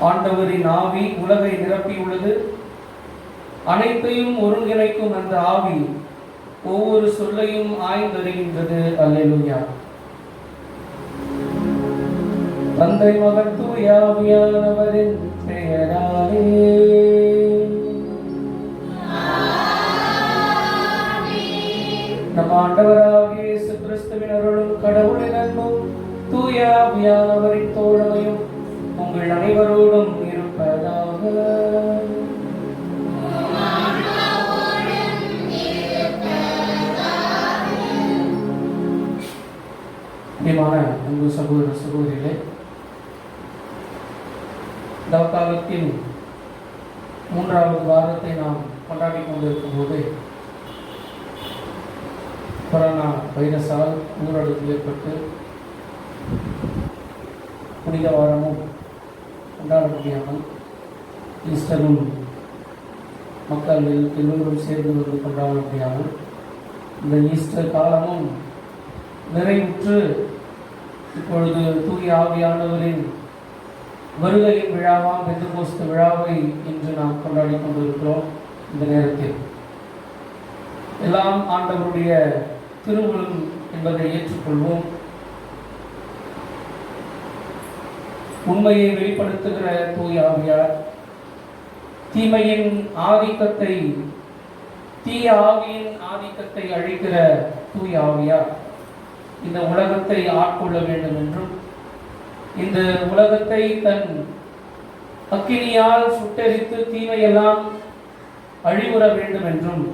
ஆண்டவரின் ஆவி உலகை நிரப்பியுள்ளது. அனைத்தையும் ஒருங்கிணைக்கும் அந்த ஆவி ஒவ்வொரு சொல்லையும் ஆய்ந்தறிகின்றது. அல்லேலூயா. தந்தை மகன் தூய ஆவியானவரின் பெயராலே நம் ஆண்டவராகிய இயேசு கிறிஸ்துவின் அருளும் கடவுளின் அன்பும் தூய ஆவியானவரின் தோழமையும் உங்கள் அனைவரோடும் இருப்பதாக. அன்பு சகோதர சகோதரிகளே, தவக்காலத்தின் 3வது வாரத்தை நாம் கொண்டாடி கொண்டிருக்கும் போது கொரோனா வைரஸால் ஊரடங்கு ஏற்பட்டு புனித வாரமும் கொண்டாட முடியாமல் ஈஸ்டரும் மக்கள் எல்லோரும் சேர்ந்து வந்து கொண்டாட முடியாமல் இந்த ஈஸ்டர் காலமும் நிறைவுற்று இப்பொழுது தூய ஆவியானவரின் வருகையின் விழாவாம் பெந்தெகோஸ்து விழாவை இன்று நாம் கொண்டாடி கொண்டிருக்கிறோம். இந்த நேரத்தில் எல்லாம் ஆண்டவருடைய திருவுளம் என்பதை ஏற்றுக்கொள்வோம். உண்மையை வெளிப்படுத்துகிற தூய ஆவியார், தீமையின் ஆதிக்கத்தை, தீய ஆவியின் ஆதிக்கத்தை அழிக்கிற தூய ஆவியார் இந்த உலகத்தை ஆட்கொள்ள வேண்டும் என்றும், இந்த உலகத்தை தன் அக்கினியால் சுட்டெரித்து தீமையெல்லாம் அழிவுற வேண்டும் என்றும்,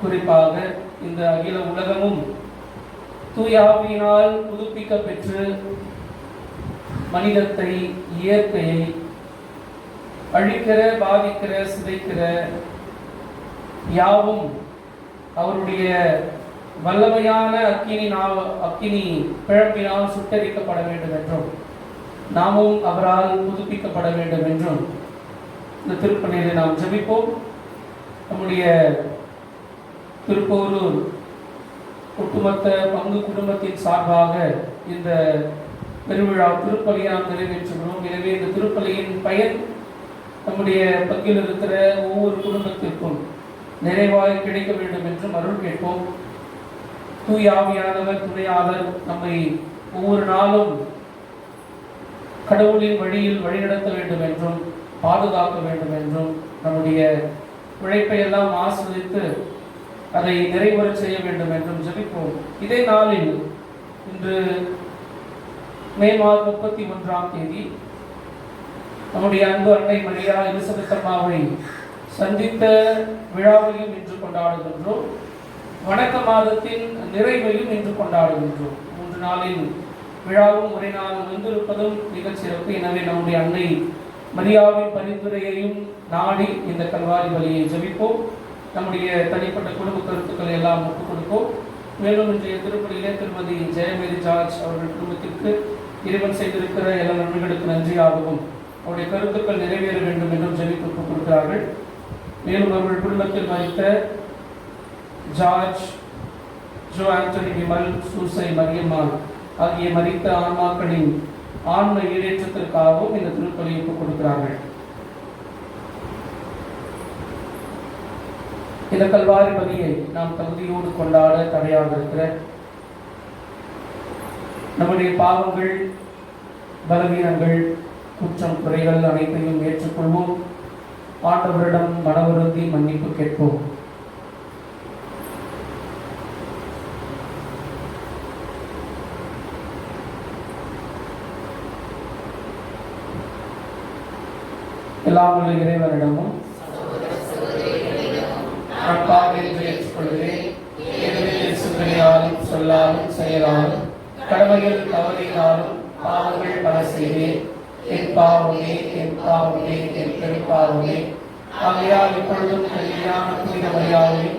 குறிப்பாக இந்த அகில உலகமும் தூய ஆவியினால் புதுப்பிக்க பெற்று மனிதத்தை, இயற்கையை அழிக்கிற, பாதிக்கிற, சிதைக்கிற யாவும் அவருடைய வல்லமையான அக்கினி பிழம்பினால் சுட்டரிக்கப்பட வேண்டும் என்றும், நாமும் அவரால் புதுப்பிக்கப்பட வேண்டும் என்றும் இந்த திருப்பலியில் நாம் ஜெபிப்போம். நம்முடைய திருப்போரூர் ஒட்டுமொத்த பங்கு குடும்பத்தின் சார்பாக இந்த பெருவிழா திருப்பலியை நாம் நிறைவேற்றுகிறோம். எனவே இந்த திருப்பலியின் பயன் நம்முடைய பங்கில் இருக்கிற ஒவ்வொரு குடும்பத்திற்கும் நிறைவாக கிடைக்க வேண்டும் என்றும் அருள் கேட்போம். தூய ஆவியானவர் துணையாளர் நம்மை ஒவ்வொரு நாளும் கடவுளின் வழியில் வழிநடத்த வேண்டும் என்றும், பாதுகாக்க வேண்டும் என்றும், நம்முடைய உழைப்பை எல்லாம் ஆசிரியத்து அதை நிறைவேற செய்ய வேண்டும் என்றும் ஜெபிப்போம். இதே நாளில் இன்று மே மாதம் 31ஆம் தேதி நம்முடைய அன்பு அன்னை மரியா எலிசபெத் அம்மாவை சந்தித்த விழாவையும் இன்று கொண்டாடுகின்றோம். வணக்க மாதத்தின் நிறைவையும் இன்று கொண்டாடுகின்றோம். 3 நாளில் விழாவும் ஒரே நாள் வந்திருப்பதும் மிகச் சிறப்பு. எனவே நம்முடைய அன்னை மரியாவின் பரிந்துரையையும் நாடி இந்த கல்வாரி பலியை ஜெபிப்போம். நம்முடைய தனிப்பட்ட குடும்ப கருத்துக்களை எல்லாம் ஒப்புக் கொடுப்போம். மேலும் இன்றைய திருப்பலியிலே திருமதி ஜெயமேரி ஜார்ஜ் அவர்கள் குடும்பத்திற்கு இறைவன் செய்திருக்கிற எல்லா நன்மைகளுக்கு நன்றியாகவும் அவருடைய கருத்துக்கள் நிறைவேற வேண்டும் என்றும் ஜெபித்து ஒப்புக் கொடுக்கிறார்கள். மேலும் அவர்கள் குடும்பத்தில் மறித்த ஜார்ஜ், ஜோ ஆண்டனி விமல், சூசை மரியம்மாள் ஆகிய மறித்த ஆன்மாக்களின் ஆன்ம ஈடேற்றத்திற்காகவும் இந்த திருப்பலியை ஒப்புக் கொடுக்கிறார்கள். இந்த கல்வாரி பலியை நாம் தகுதியோடு கொண்டாட தடையாக இருக்கிற நம்முடைய பாவங்கள், பலவீனங்கள், குற்றம், குறைகள் அனைத்தையும் ஏற்றுக்கொள்வோம். ஆண்டவரிடம் மனவருந்தி மன்னிப்பு கேட்போம். எல்லாம் உள்ள இறைவனிடமும் ஏற்றுக்கொள்கிறேன். சொல்லாலும் செயலாலும் கடமையில் தவறினாலும் பாவங்கள் பல செய்தேன். என் பாவமே, என் பாவமே, என் பெரும்பாவமே. ஆகையால் இப்பொழுதும் கல்யாண புனித மரியாதையும்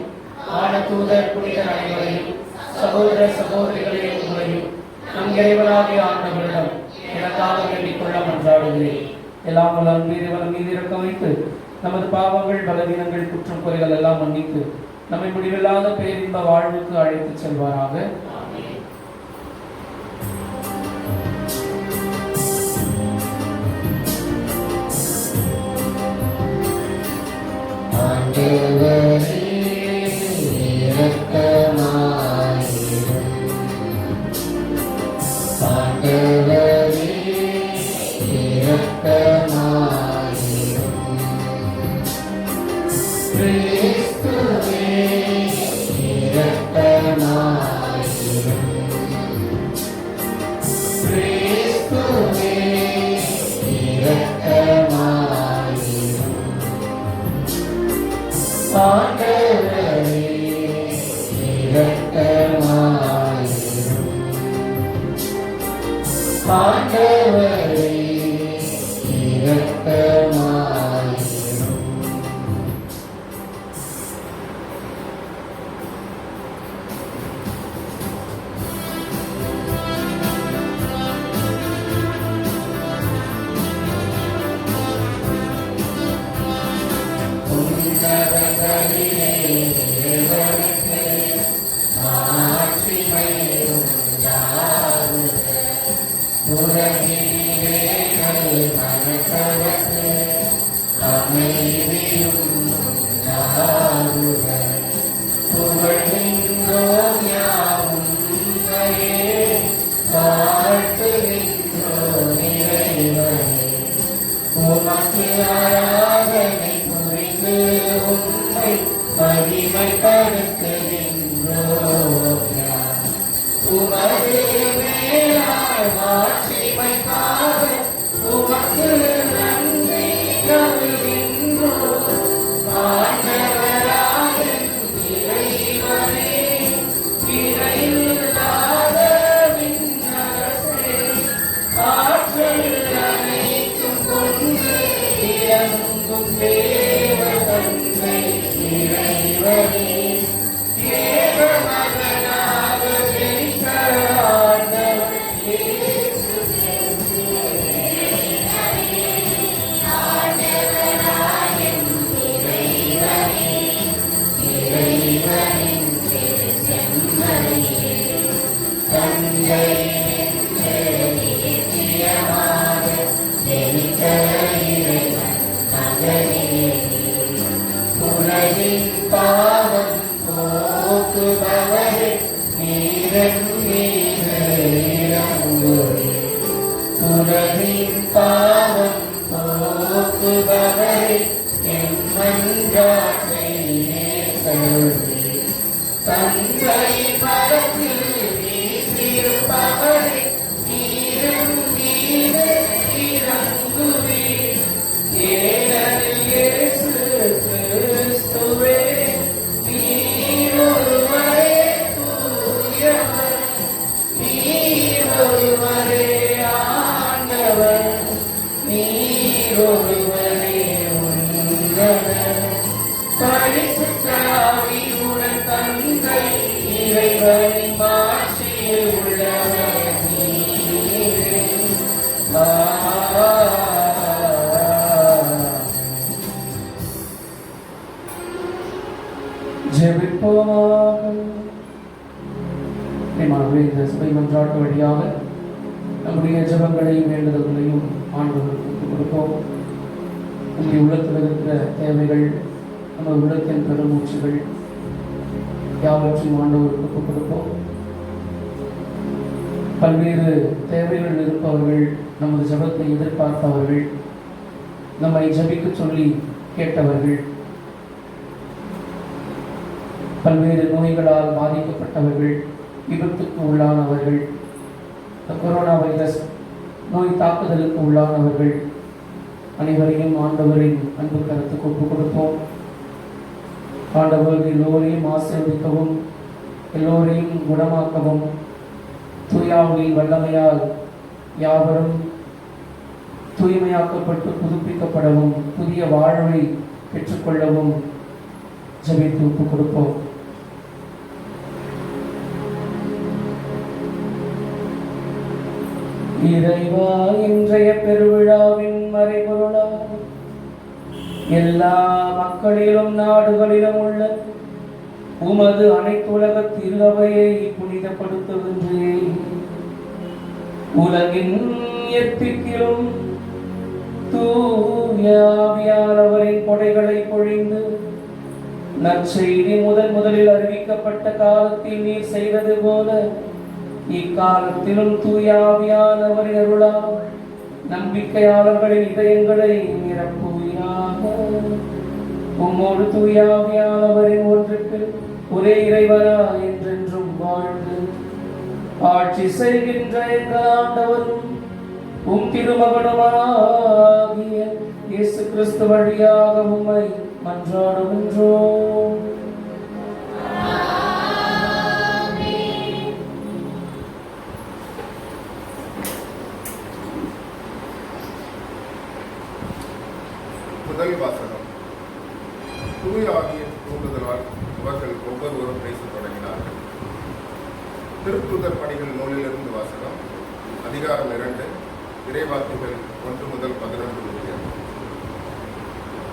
ஆன தூதர் புனிதர் அனைவரையும் சகோதர சகோதரிகளே உங்களையும் நம் இறைவனாகிய ஆண்டவரிடம் எனக்காக வேண்டிக் கொள்ள மன்றாடுகிறேன். எல்லாம் வல்ல அன்பின் மீது இறக்க வைத்து நமது பாவங்கள், பலவீனங்கள், குற்றம் குறைகள் எல்லாம் மன்னித்து நம்மை முடிவில்லாத பேரின்ப வாழ்வுக்கு அழைத்து செல்வாராக. இந்த சபை மன்றாட்டு வழியாக நம்முடைய ஜெபங்களையும் வேண்டுதல்களையும் ஆண்டவருக்கு கொடுப்போம். நம்முடைய உள்ளத்தில் இருக்கிற தேவைகள், நம்ம உள்ளத்தின் பெருமூச்சுகள் யாவற்றையும் ஆண்டவருக்கு கொடுப்போம். பல்வேறு தேவைகள் இருப்பவர்கள், நமது ஜெபத்தை எதிர்பார்ப்பவர்கள், நம்மை ஜெபிக்க சொல்லி கேட்டவர்கள், பல்வேறு நோய்களால் பாதிக்கப்பட்டவர்கள், விபத்துக்கு உள்ளானவர்கள், கொரோனா வைரஸ் நோய் தாக்குதலுக்கு உள்ளானவர்கள் அனைவரையும் ஆண்டவரின் அன்பு கருத்துக்கு ஒப்புக் கொடுப்போம். ஆண்டவர் எல்லோரையும் ஆசீர்வதிக்கவும், எல்லோரையும் குணமாக்கவும், தூயாவின் வல்லமையால் யாவரும் தூய்மையாக்கப்பட்டு புதுப்பிக்கப்படவும் புதிய வாழ்வை பெற்றுக்கொள்ளவும் ஜெபித்து ஒப்புக் கொடுப்போம். இறைவா, இன்றைய பெருவிழாவின் மறைபொருளாக எல்லா மக்களிலும் நாடுகளிலும் உள்ள உமது அனைத்துலக திருவையை புனிதப்படுத்துகின்றேன். உலகின் எத்திக்கிலும் தூய ஆவியானவரின் கொடைகளை பொழிந்து நற்செய்தி முதலில் அறிவிக்கப்பட்ட காலத்தில் நீர் செய்தது போல இக்காலத்திலும் தூய ஆவியானவரின் அருளால் நம்பிக்கையாளர்களின் இதயங்களை நிரப்புவீராக. உம்மோடு தூய ஆவியானவரின் ஒன்றுக்கு ஒரே இறைவனா என்றென்றும் வாழ்ந்து ஆட்சி செய்கின்ற எங்கள் ஆண்டவரும் உம் திருமகனுமாகிய இயேசு கிறிஸ்து வழியாக உம்மை மன்றாடுகின்றோம். முதல் வாசகம். தூய ஆவியின் தூண்டுதலால் அவர்கள் ஒவ்வொருவரும் பேசத் தொடங்கினார்கள். திருத்துதர் பணிகள் நூலிலிருந்து வாசகம். அதிகாரம் 2, இறைவாக்குகள் 1 முதல் 11 முடிய.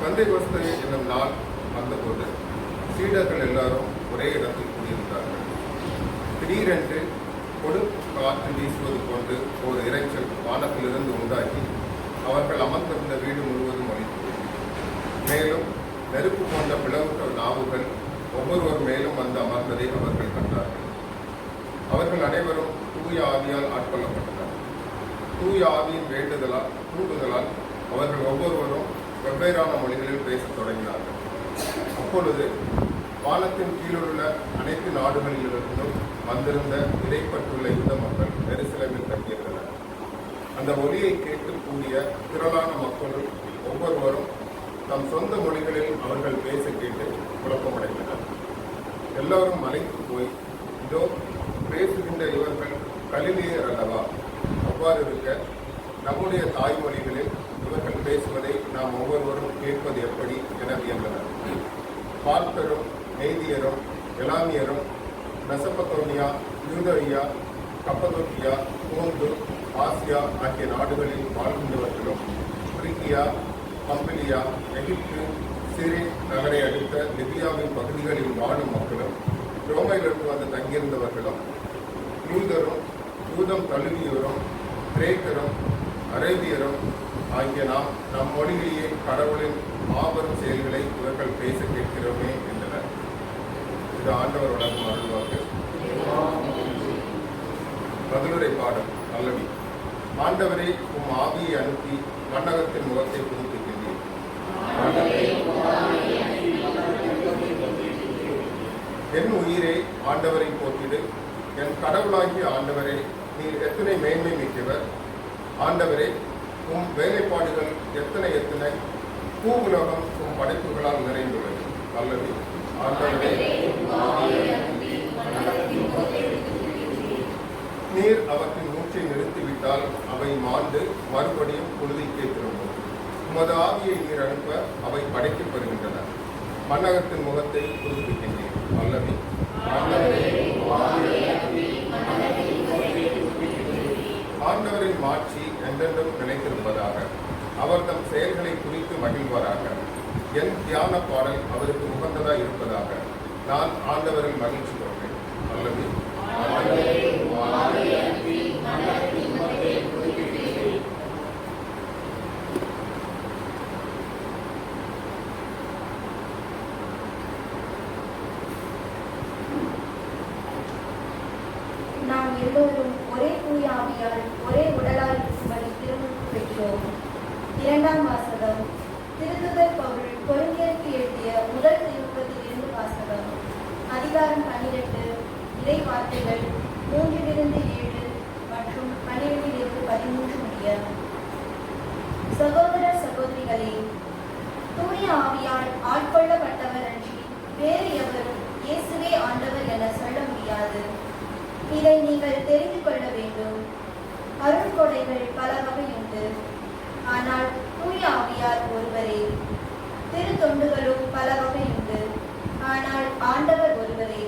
பெந்தெகோஸ்தே என்னும் நாள் வந்தபோது சீடர்கள் எல்லாரும் ஒரே இடத்தில் கூடியிருந்தார்கள். திடீரென்று கொடு காற்று வீசுவது கொண்டு ஒரு இரைச்சல் வானத்திலிருந்து உண்டாகி அவர்கள் அமர்ந்திருந்த வீடு முழுவதும் ஒலித்தது. மேலும் நெருப்பு போன்ற பிளவுற்ற நாவுகள் ஒவ்வொருவர் மேலும் வந்து அமர்ந்ததை அவர்கள் கண்டார்கள். அவர்கள் அனைவரும் தூய ஆவியால் ஆட்கொள்ளப்பட்டனர். தூய ஆவியின் தூண்டுதலால் அவர்கள் ஒவ்வொருவரும் வெவ்வேறான மொழிகளில் பேசத் தொடங்கினார்கள். அப்பொழுது வானத்தின் கீழுள்ள அனைத்து நாடுகளிலிருந்தும் வந்திருந்த இடைப்பட்டுள்ள யூத மக்கள் எருசலேமில் தங்கியிருந்தனர். அந்த ஒலியை கேட்டு கூடிய திரளான மக்களும் ஒவ்வொருவரும் தம் சொந்த மொழிகளில் அவர்கள் பேச கேட்டு குழப்பமடைந்தனர். எல்லோரும் மலைத்து போய், இதோ பேசுகின்ற இவர்கள் கலிலேயர் அல்லவா? அவ்வாறு இருக்க நம்முடைய தாய்மொழிகளில் இவர்கள் பேசுவதை நாம் ஒவ்வொருவரும் கேட்பது எப்படி என வியந்தனர். பார்த்தரும் மேதியரும் எலாமியரும் மெசபத்தோமியா, யூதரியா, கப்பதோக்கியா, போந்து, ஆசியா ஆகிய நாடுகளில் வாழ்கின்றவர்களும் பிரிக்கியா, பம்பிலியா, எகிப்து, சிரின் நகரை அடுத்த லிபியாவின் பகுதிகளில் வாழும் மக்களும் ரோமையிலிருந்து வந்து தங்கியிருந்தவர்களும் யூதரும் யூதம் தழுவியோரும் கிரேக்கரும் அரேபியரும் ஆகிய நம் மொழியிலேயே கடவுளின் மாபெரும் செயல்களை இவர்கள் பேச கேட்கிறோமே என்றனர். இது ஆண்டவர் வழங்கும் அருள்வாக்கு. பதிலுரை பாடல். நல்லவி. ஆண்டவரே, உம் ஆவியை அனுப்பி மன்னகத்தின் முகத்தை புதுப்பிக்கின்றீர். என் உயிரே ஆண்டவரை போற்றிடு. என் கடவுளாகிய ஆண்டவரே, நீர் எத்தனை மேன்மை மிக்கவர். ஆண்டவரே, உம் வேலைப்பாடுகள் எத்தனை பூ உலகம் உம் படைப்புகளால் நிறைந்துள்ளது. நல்லது. ஆண்டவரே, நீர் அவற்றின் மூச்சை நிறுத்திவிட்டால் அவை மாண்டு மறுபடியும் புழுதிக்கே திரும்பும். உமது ஆவியை நீர் அனுப்ப அவை படைக்கப்படுகின்றன. மன்னகத்தின் முகத்தை புதுப்பிக்கின்றேன். அல்லது ஆண்டவரின் மாட்சி என்றென்றும் நிலைத்திருப்பதாக. அவர் தம் செயல்களை குறித்து மகிழ்வாராக. என் தியான பாடல் அவருக்கு உகந்ததாய் இருப்பதாக. நான் ஆண்டவரில் மகிழ்ச்சி கொள்வேன். அல்லது நாம் எல்லோரும் ஒரே தூய ஆவியால் ஒரே உடலால் இருக்கும்படி திருமுழுக்கு பெற்றோம். 2ஆம் வாசகம். திருத்துதர் பவுல் கொரிந்தியருக்கு எழுதிய முதல் திருமுகத்திலிருந்து வாசகம். அதிகாரம் 12, இறை வார்த்தைகள் 3-7 மற்றும் 12-13 முடிய. சகோதர சகோதரிகளே, தூய ஆவியால் ஆட்கொள்ளப்பட்டவர் அன்றி வேறு எவரும் இயேசுவே ஆண்டவர் என சொல்ல முடியாது. இதை நீங்கள் தெரிந்து கொள்ள வேண்டும். அருள்கொடைகள் பல வகையுண்டு, ஆனால் தூய ஆவியார் ஒருவரே. திருத்தொண்டுகளும் பல வகையுண்டு, ஆனால் ஆண்டவர் ஒருவரே.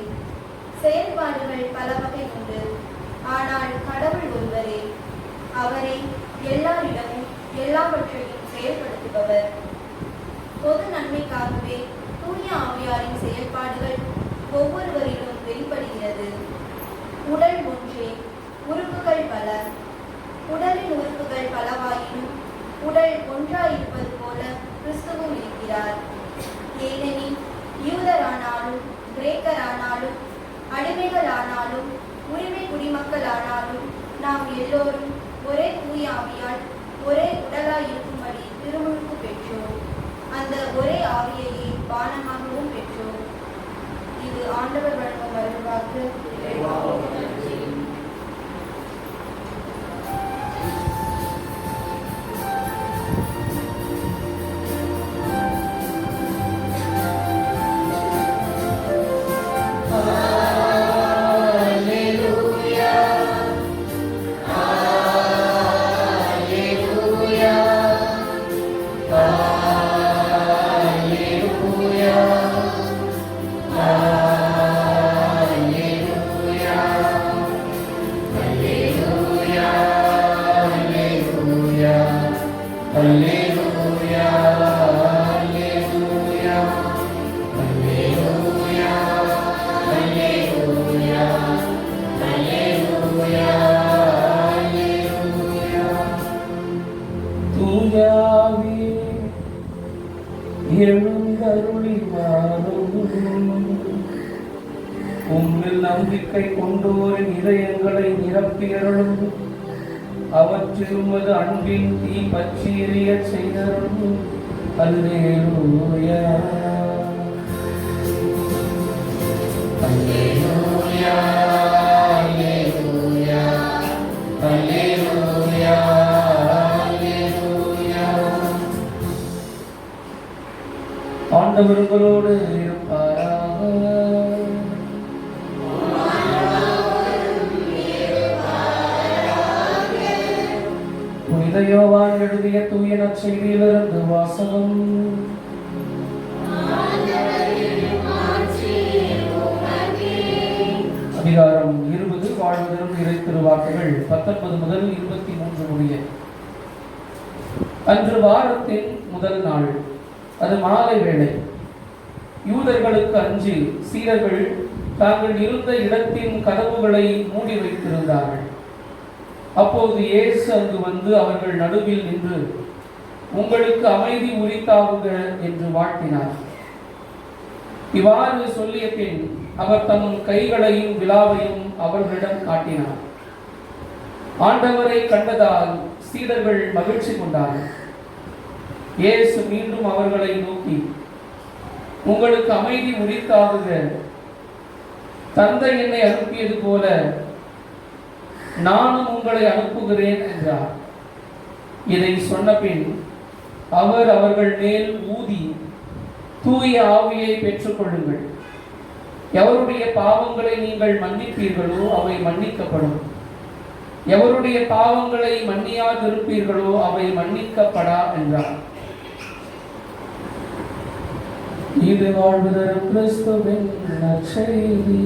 செயல்பாடுகள் பல வகையுண்டு, ஆனால் கடவுள் ஒருவரே. அவரே எல்லாரிடமும் எல்லாவற்றையும் செயல்படுத்துபவர். பொது நன்மைக்காகவே தூய ஆவியாரின் செயல்பாடுகள் ஒவ்வொருவரிலும் வெளிப்படுகிறது. உடல் ஒன்றே, உறுப்புகள் பல. உடலின் உறுப்புகள் பலவாயினும் உடல் ஒன்றாயிருப்பது போல கிறிஸ்துவும் இருக்கிறார். ஏனெனில் யூதரானாலும் கிரேக்கரானாலும் அடிமைகளானாலும் உரிமை குடிமக்களானாலும் நாம் எல்லோரும் ஒரே தூய ஆவியால் ஒரே உடலாயிருக்கும்படி திருமுழுக்கு பெற்றோம். அந்த ஒரே ஆவியையே பானமாகவும் பெற்றோம். இது ஆண்டவர் வழங்கும் அருள்வாக்கு. உம்மில் நம்பிக்கை கொண்டோரின் இதயங்களை நிரப்பியருளும். அவற்றில் உமது அன்பின் தீ பற்றி எரிய செய்தருளும். அல்லேலூயா அல்லேலூயா அல்லேலூயா அல்லேலூயா அல்லேலூயா. ஆண்டவர் உங்களோடு இருப்பாராக. யோவான் எழுதிய தூய நற்செய்தியிலிருந்து வாசகம். அதிகாரம் 20 வாழ்வதரும் இறை திருவாக்குகள் 19 முதல் 23 முடிய. அன்று வாரத்தின் முதல் நாள், அது மாலை வேளை. யூதர்களுக்கு அஞ்சி சீடர்கள் தாங்கள் இருந்த இடத்தின் கதவுகளை மூடி வைத்திருந்தார்கள். அப்போது இயேசு அங்கு வந்து அவர்கள் நடுவில் நின்று, உங்களுக்கு அமைதி உரித்தாகுக என்று வாழ்த்தினார். இவ்வாறு சொல்லிய பின் அவர் தம் கைகளையும் விலாவையும் அவர்களிடம் காட்டினார். ஆண்டவரை கண்டதால் சீடர்கள் மகிழ்ச்சி கொண்டார்கள். இயேசு மீண்டும் அவர்களை நோக்கி, உங்களுக்கு அமைதி உரித்தாகுக. தந்தை என்னை அனுப்பியது போல நானும் உங்களை அனுப்புகிறேன் என்றார். இதை சொன்ன பின் அவர் அவர்கள் மேல் ஊதி, தூய ஆவியை பெற்றுக் கொள்ளுங்கள். எவருடைய பாவங்களை நீங்கள் மன்னிப்பீர்களோ அவை மன்னிக்கப்படும். எவருடைய பாவங்களை மன்னியாதிருப்பீர்களோ அவை மன்னிக்கப்படா என்றார். இது வாழ்வுதரும் கிறிஸ்துவின் நற்செய்தி.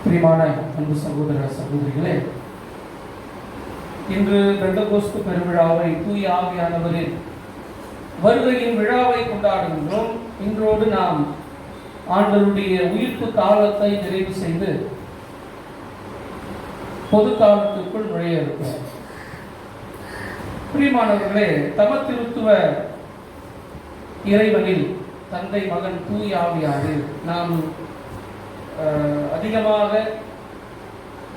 பிரியமான அன்பு சகோதர சகோதரிகளே, இன்று பெந்தகோஸ்து பெருவிழாவை தூய ஆவியானவரின் வருகையின் விழாவை கொண்டாடுகின்றோம். இன்றோடு நாம் ஆண்டவருடைய உயிர்ப்பு காலத்தை நிறைவு செய்து பொது காலத்துக்குள் நுழைய இருக்கிறோம். பிரியமானவர்களே, தமத்திருத்துவ இறைவனில் தந்தை மகன் தூய ஆவியாரில் நாம் அதிகமாக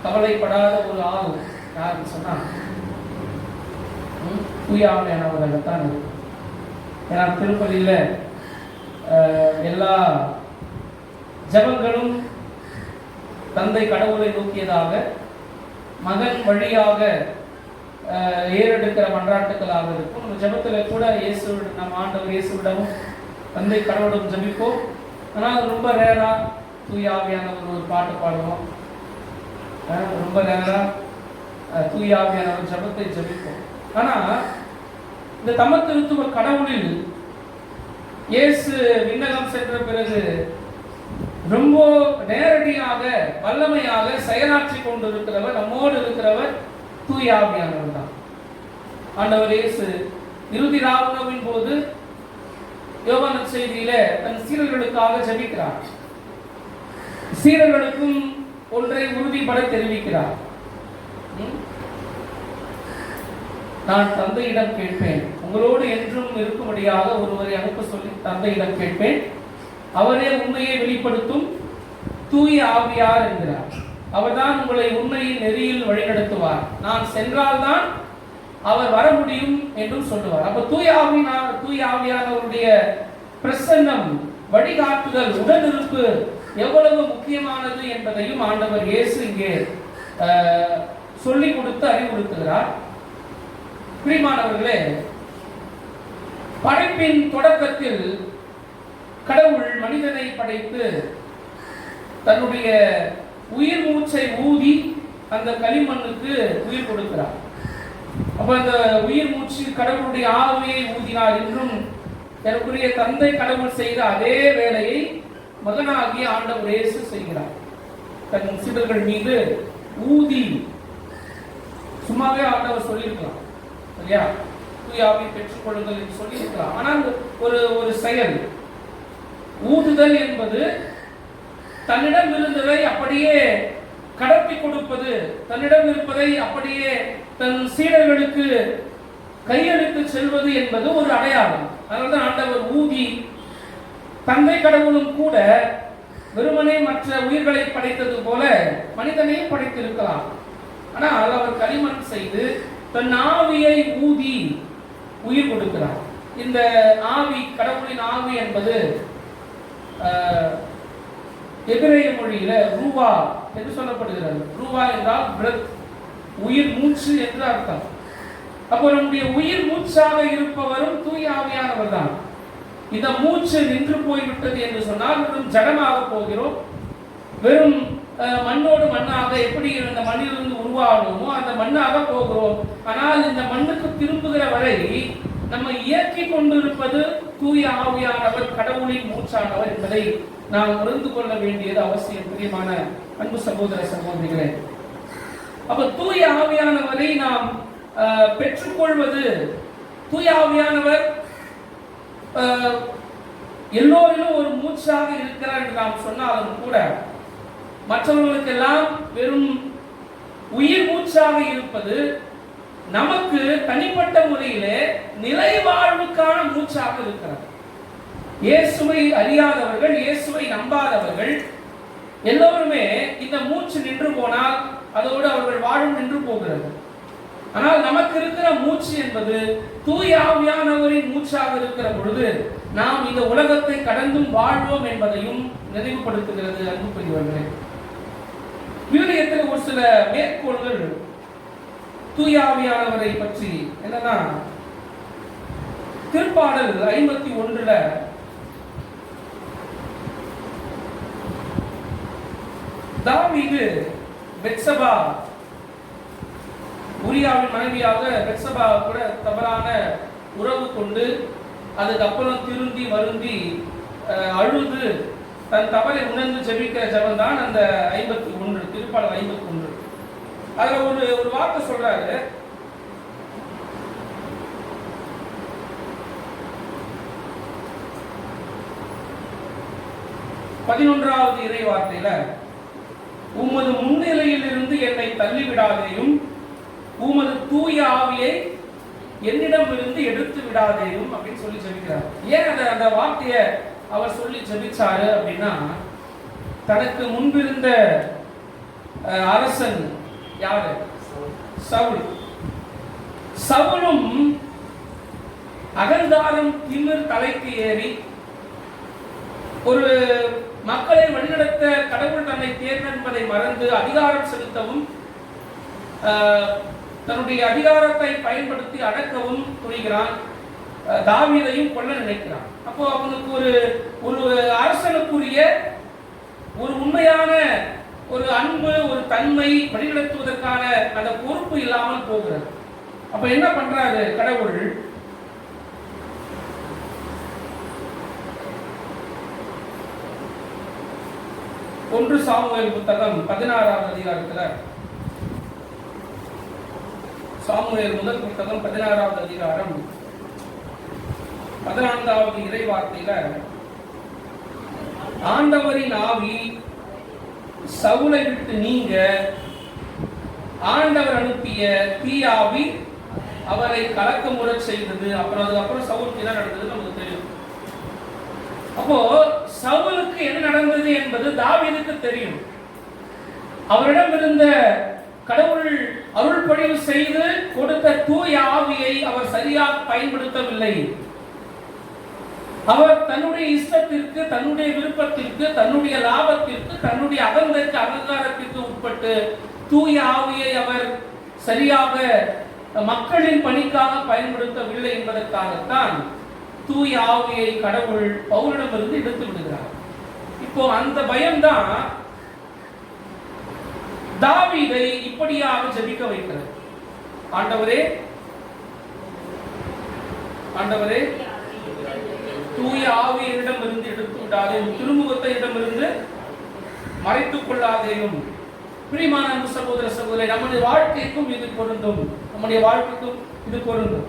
கவலைப்படாத ஒரு ஆள் யாருன்னு சொன்னா தூய ஆவியானவர்கள்தான் இருக்கு. ஏன்னா திருப்பதியில் எல்லா ஜபங்களும் தந்தை கடவுளை நோக்கியதாக, மகன் வழியாக ஏறெடுக்கிற மன்றாட்டுகளாக இருக்கும். நம்ம ஜெபத்தில் கூட நம்ம ஆண்டவர் இயேசுவிடமும் தந்தை கடவுளும் ஜெபிப்போம். ஆனால் ரொம்ப ரேரா தூய ஆவியானவர் ஒரு பாட்டு பாடுவோம். ரொம்ப ரேரா தூய ஆவியானவர் ஜெபத்தை ஜெபிப்போம். ஆனால் இந்த தமத்திருத்துவ கடவுளில் இயேசு விண்ணகம் சென்ற பிறகு ரொம்ப நேரடியாக வல்லமையாக செயலாற்றி கொண்டிருக்கிறவர், நம்மோடு இருக்கிறவர் தூய ஆவியானவர் தான். ஆண்டவர் இயேசு இறுதி ராவுணவின் போது யோவான் செய்தியில தன் சீடர்களுக்காக ஜெபிக்கிறார். சீடர்களுக்கும் ஒன்றை உறுதிப்பட தெரிவிக்கிறார். நான் தந்தையிடம் கேட்பேன், உங்களோடு என்றும் இருக்கும்படியாக ஒருவரை அனுப்ப சொல்லி தந்தையிடம் கேட்பேன், அவரே உண்மையை வெளிப்படுத்தும் தூய ஆவியார் என்கிறார். அவர்தான் உங்களை உண்மையின் நெறியில் வழிநடத்துவார். நான் சென்றால்தான் அவர் வர முடியும் என்றும் சொல்லுவார். அப்ப தூய ஆவியானவருடைய பிரசன்னம், வழிகாட்டுதல், உடனிருப்பு எவ்வளவு முக்கியமானது என்பதையும் ஆண்டவர் இயேசு இங்கே சொல்லிக் கொடுத்து அறிவுறுத்துகிறார். பிரியமானவர்களே, படைப்பின் தொடக்கத்தில் கடவுள் மனிதனை படைத்து தன்னுடைய உயிர் மூச்சை ஊதி அந்த களிமண்ணுக்கு உயிர் கொடுக்கிறார். அப்ப அந்த உயிர் மூச்சு கடவுளுடைய ஆவியை ஊதினார் என்றும் எனக்குரிய தந்தை கடவுள் செய்த அதே வேலையை மகனாகிய ஆண்டவர் இயேசு செய்கிறார். தன் சீடர்கள் மீது ஊதி, சும்மாவே ஆண்டவர் சொல்லியிருக்கலாம் சரியா, தூய ஆவியை பெற்றுக் கொள்ளுங்கள் என்று சொல்லியிருக்கலாம். ஆனால் ஒரு செயல் ஊதுதல் என்பது தன்னிடம் இருந்ததை அப்படியே கடப்பி கொடுப்பது, தன்னிடம் இருப்பதை அப்படியே தன் சீடர்களுக்கு கையெழுத்து செல்வது என்பது ஒரு அடையாளம். அதனால்தான் ஆண்டவர் ஊதி, தந்தை கடவுளும் கூட வெறுமனே மற்ற உயிர்களை படைத்தது போல மனிதனையும் படைத்திருக்கலாம். ஆனால் அவர் களிமண் செய்து தன் ஆவியை ஊதி உயிர் கொடுக்கிறார். இந்த ஆவி, கடவுளின் ஆவி என்பது எபிரேய மொழியில ரூவா என்று சொல்லப்படுகிறது. ரூவா என்றால் பிரெத், உயிர் மூச்சு என்று அர்த்தம். அப்போ நம்முடைய உயிர் மூச்சாக இருப்பவரும் தூய ஆவியானவர் தான். இந்த மூச்சு நின்று போய்விட்டது என்று சொன்னால் வெறும் ஜடமாக போகிறோம். வெறும் மண்ணோடு மண்ணாக எப்படி இந்த மண்ணிலிருந்து உருவாகணுமோ அந்த மண்ணாக போகிறோம். ஆனால் இந்த மண்ணுக்கு திரும்புகிற வரை நம்ம இயக்கி கொண்டிருப்பது தூய ஆவியானவர், கடவுளின் மூச்சானவர் என்பதை நாம் உணர்ந்து கொள்ள வேண்டியது அவசியம். பிரியமான அன்பு சகோதர சகோதரிகளே, அப்ப தூய ஆவியானவரை நாம் பெற்றுக்கொள்வது, தூய ஆவியானவர் எல்லோரிலும் ஒரு மூச்சாக இருக்கிறார் என்று நாம் சொன்னாலும் கூட மற்றவர்களுக்கெல்லாம் வெறும் உயிர் மூச்சாக இருப்பது நமக்கு தனிப்பட்ட முறையிலே நிலை வாழ்வுக்கான மூச்சாக இருக்கிறார். இயேசுவை அறியாதவர்கள், இயேசுவை நம்பாதவர்கள் எல்லோருமே இந்த மூச்சு நின்று போனால் அதோடு அவர்கள் வாழும் நின்று போகிறது. ஆனால் நமக்கு இருக்கிற மூச்சு என்பது தூய ஆவியானவரின் மூச்சாக இருக்கிற பொழுது நாம் இந்த உலகத்தை கடந்தும் வாழ்வோம் என்பதையும் நினைவுபடுத்துகிறது. அன்புக்குரியவர்களே, விவிலியத்தில் ஒரு சில மேற்கோள்கள் தூய ஆவியானவரை பற்றி என்னன்னா, திருப்பாடல் 51 தாவீது பெத்சபா, உரியாவின் மனைவியாக பெத்சபா கூட தவறான உறவு கொண்டு அதுக்கப்புறம் திருந்தி வருந்தி அழுது தன் தவறை உணர்ந்து ஜெபிக்கிற ஜெபம் தான் அந்த 51, திருப்பாடல் 51. அதுல ஒரு வார்த்தை சொல்றாரு, பதினொன்றாவது இறை வார்த்தையில, உமது முன்னிலையில் இருந்து என்னை தள்ளிவிடாதேயும், உமது தூய ஆவியை என்னிடம் இருந்து எடுத்து விடாதேயும் அப்படின்னு சொல்லி ஜெபிக்கிறார். ஏன் அந்த வார்த்தையை அவர் சொல்லி ஜெபிச்சாரு அப்படின்னா, தனக்கு முன்பிருந்த அரசன் யாரு? சவுல். சவுலும் அகங்காரம் திமிர் தலைக்கு ஏறி ஒரு மக்களை வழிநடத்த கடவுள் தன்னை தேர்ந்தெடுப்பதை மறந்து அதிகாரம் செலுத்தவும் தன்னுடைய அதிகாரத்தை பயன்படுத்தி அடக்கவும் துணிகிறான். தாவீதையும் கொல்ல நினைக்கிறான். அப்போ அவனுக்கு ஒரு அரசனுக்குரிய ஒரு உண்மையான ஒரு அன்பு, ஒரு தன்மை, வழிநடத்துவதற்கான அந்த பொறுப்பு இல்லாமல் போகிறது. அப்ப என்ன பண்றாரு கடவுள்? 1 சாமுவேல் புத்தகம் 16வது அதிகாரத்துல, சாமுவேல் முதல் புத்தகம் 16வது அதிகாரம் 14வது இறை வார்த்தையில, ஆண்டவரின் ஆவி சவுலை விட்டு நீங்க ஆண்டவர் அனுப்பிய தீயாவி அவரை கலக்கமுற செய்தது. அதுக்கப்புறம் சவுலுக்கு என்ன நடந்தது நமக்கு தெரியும். அப்போ சவுலுக்கு என்ன நடந்தது என்பது தாவீதுக்கு தெரியும். அவரிடம் இருந்த கடவுள் அருள்பொழிவு செய்து கொடுத்த தூய ஆவியை அவர் சரியாக பயன்படுத்தவில்லை. அவர் தன்னுடைய இஷ்டத்திற்கு, தன்னுடைய விருப்பத்திற்கு, தன்னுடைய லாபத்திற்கு, தன்னுடைய அகந்தைக்கு, அகங்காரத்திற்கு உட்பட்டு தூய ஆவியை அவர் சரியாக மக்களின் பணிக்காக பயன்படுத்தவில்லை என்பதற்காகத்தான் தூய ஆவியை கடவுள் பவுலிடமிருந்து எடுத்து விடுகிறார். இப்போ அந்த பயம்தான் தாவீதை இப்படியாக ஜெபிக்க வைக்கிறது. ஆண்டவரே, ஆண்டவரே, தூய ஆவியிடம் இருந்து எடுத்து விடாதேயும், திருமுகத்தை இடமிருந்து மறைத்துக் கொள்ளாதேயும். பிரியமான அன்பு சகோதர சகோதரி, நம்முடைய வாழ்க்கைக்கும் இது பொருந்தும், நம்முடைய வாழ்க்கைக்கும் இது பொருந்தும்.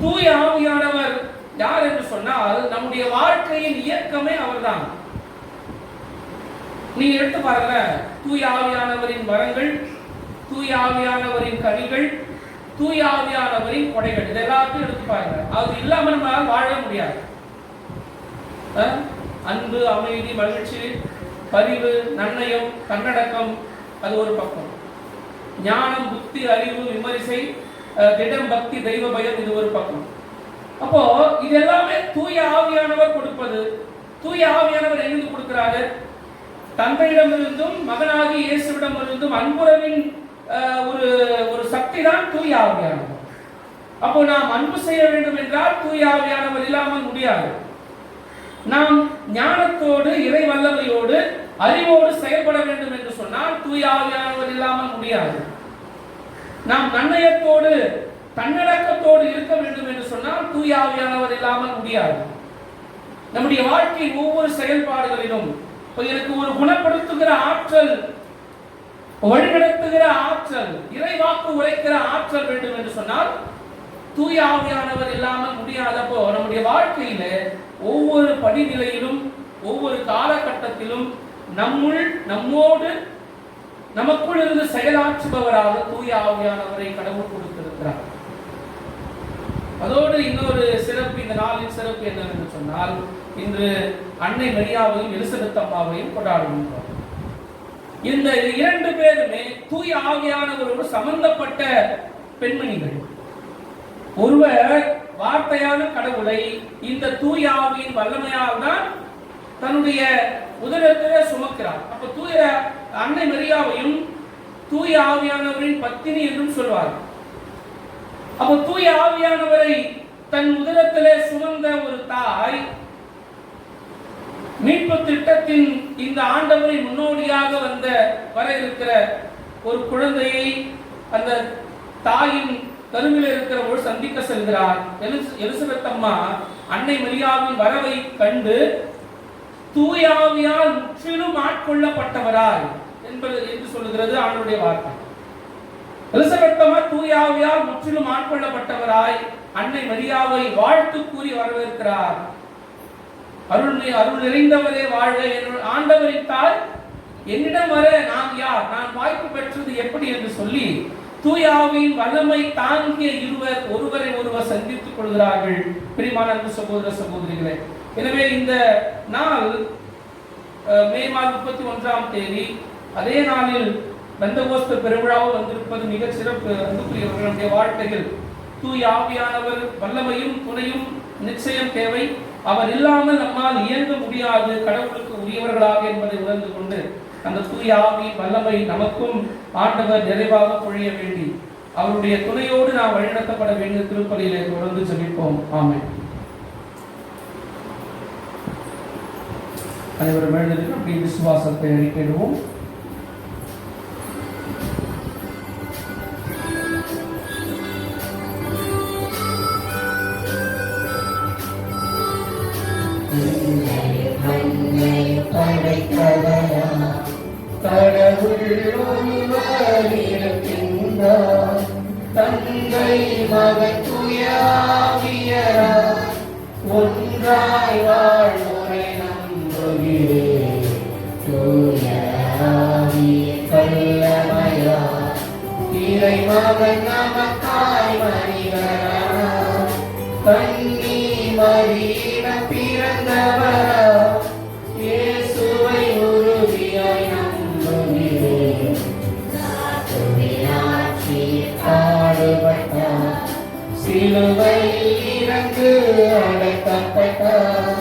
தூய ஆவியானவர் யார் என்று சொன்னால் நம்முடைய வாழ்க்கையின் இயக்கமே அவர்தான். நீங்க எடுத்து பாருங்க, தூய ஆவியானவரின் வரங்கள், தூய ஆவியானவரின் கனிகள், தூய ஆவியானவரின் கொடைகள், இது எல்லாத்தையும் எடுத்து பாருங்க. அது இல்லாமல் நம்மளால் வாழ முடியாது. அன்பு, அமைதி, மகிழ்ச்சி, பரிவு, நன்னயம், தன்னடக்கம், அது ஒரு பக்கம். ஞானம், புத்தி, அறிவு, விமரிசை, திடம், பக்தி, தெய்வ பயம், இது ஒரு பக்கம். அப்போ இது எல்லாமே தூய ஆவியானவர் கொடுப்பது. தூய ஆவியானவர் எங்கிருந்து கொடுக்கிறாரு? தந்தையிடமிருந்தும் மகனாகி இயேசுவிடமிருந்தும் அன்புறவின் ஒரு சக்தி தான் தூய ஆவியானவர். அப்போ நாம் அன்பு செய்ய வேண்டும் என்றால் தூய ஆவியானவர் இல்லாமல் முடியாது. நாம் ஞானத்தோடு, இறை வல்லமையோடு, அறிவோடு செயல்பட வேண்டும் என்று சொன்னால் தூய ஆவியானவர் இல்லாமல் முடியாது. நாம் நன்னயத்தோடு, தன்னடக்கத்தோடு இருக்க வேண்டும் என்று சொன்னால் தூய ஆவியானவர் இல்லாமல் முடியாது. நம்முடைய வாழ்க்கையின் ஒவ்வொரு செயல்பாடுகளிலும் எனக்கு ஒரு குணப்படுத்துகிற ஆற்றல், வழிநடத்துகிற ஆற்றல், இறைவாக்கு உரைக்கிற ஆற்றல் வேண்டும் என்று சொன்னால் தூய ஆவியானவர் இல்லாமல் முடியாதப்போ நம்முடைய வாழ்க்கையில ஒவ்வொரு படிநிலையிலும், ஒவ்வொரு காலகட்டத்திலும் நம்மோடு, நமக்குள் இருந்து செயலாற்றுபவராக தூய ஆவியானவரை கடவுள் கொடுத்திருக்கிறார். அதோடு இன்னொரு சிறப்பு, இந்த நாளின் சிறப்பு என்னவென்று சொன்னால், இன்று அன்னை மரியாவையும் எலிசபெத் அம்மாவையும் கொண்டாடுகின்றோம். இந்த 2 பேருமே தூய ஆவியானவரோடு சம்பந்தப்பட்ட பெண்மணிகள். ஒருவர் வார்த்தையான கடவுளை இந்த தூய ஆவியின் வல்லமையால் தான் தன்னுடைய உதரத்திலே சுமக்கிறார். அப்ப தூய அன்னை மரியாவையும் தூய ஆவியானவரின் பத்தினி என்றும் சொல்வார். அப்ப தூய ஆவியானவரை தன் உதரத்திலே சுமந்த ஒரு தாய் மீட்பு திட்டத்தின் இந்த ஆண்டவரின் முன்னோடியாக வர இருக்கிற ஒரு குழந்தையை அந்த தாயின் கருவில் இருக்கிற ஒரு சந்திக்க செல்கிறார். எலிசபெத் அம்மா அன்னை மரியாவின் வரவை கண்டு தூய ஆவியால் முற்றிலும் ஆட்கொள்ளப்பட்டவராய் என்று சொல்லுகிறது ஆண்டவருடைய வார்த்தை. எலிசபெத் அம்மா தூய ஆவியால் முற்றிலும் ஆட்கொள்ளப்பட்டவராய் அன்னை மரியாவை வாழ்த்து கூறி வரவேற்கிறார். அருள் நிறைந்தவரே வாழ்க, ஆண்டவரின் தாய் என்னிடம் வர நான் யார், நான் வாய்ப்பு பெற்றது எப்படி என்று சொல்லி தூய ஆவியின் வல்லமை தாங்கிய இருவர் ஒருவரை ஒருவர் சந்தித்துக் கொள்கிறார்கள். பிரியமான அன்பு சகோதர சகோதரிகளே, எனவே இந்த நாள் மே மாதம் 31ஆம் தேதி, அதே நாளில் பெந்தகோஸ்து பெருவிழாவும் வந்திருப்பது மிக சிறப்பு. அன்புக்குரியவர்களுடைய வாழ்க்கையில் தூய ஆவியானவர் வல்லமையும் துணையும் நிச்சயம் தேவை. அவர் இல்லாமல் நம்மால் இயங்க முடியாது, கடவுளுக்கு உரியவர்களாக என்பதை உணர்ந்து கொண்டு அந்த தூய ஆவி வல்லமை நமக்கும் ஆண்டவர் நிறைவாக பொழிய வேண்டி அவருடைய துணையோடு நாம் வழிநடத்தப்பட வேண்டிய திருப்பலியிலே தொடர்ந்து ஜெபிப்போம். ஆமென். அனைவரும் எழுந்திருந்து அப்படி விசுவாசத்தை அறிக்கையிடுவோம். கடவுள் ஒருவர் இருக்கின்றார், தந்தை மகன் தூய ஆவியார் ஒன்றாய் வாழ்வோரை நம்புகிறேன். தூய ஆவி வல்லமையார் இறைமகன் நமக்காய் மனிதரானார், கன்னி மரியிடம் பிறந்தவரார், இயேசுவை உறுதியாய் நம்புகிறேன். பாடுபட்டார், சிலுவையில் இறந்து அடக்கப்பட்டார்,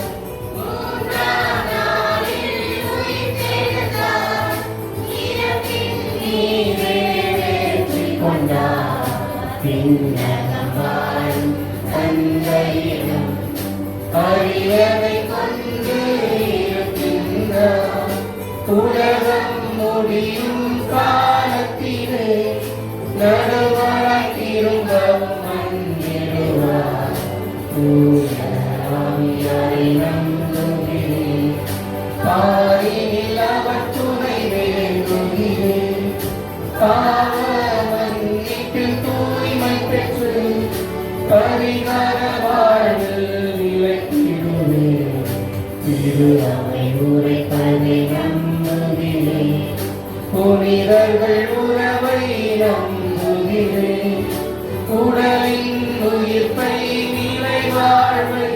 அறிவதை கொண்டு இருக்கின்றார். உலகம் முடியும் காலத்திலே நடுவராய் திரும்பவும் வந்திடுவார். தூய ஆவியாரை நம்புகிறேன், பாரினில் அவர் துணை வேண்டுகிறேன். பாவ மன்னிப்பில் தூய்மை பெற்று பரிகார வாழ்வில் நிலைத்திடுவேன். திரு அவை உரைப்பதை நம்புகிறேன், புனிதர்கள் உறவை நம்புகிறேன். உடலின் உயிர்ப்பை நிலை வாழ்வை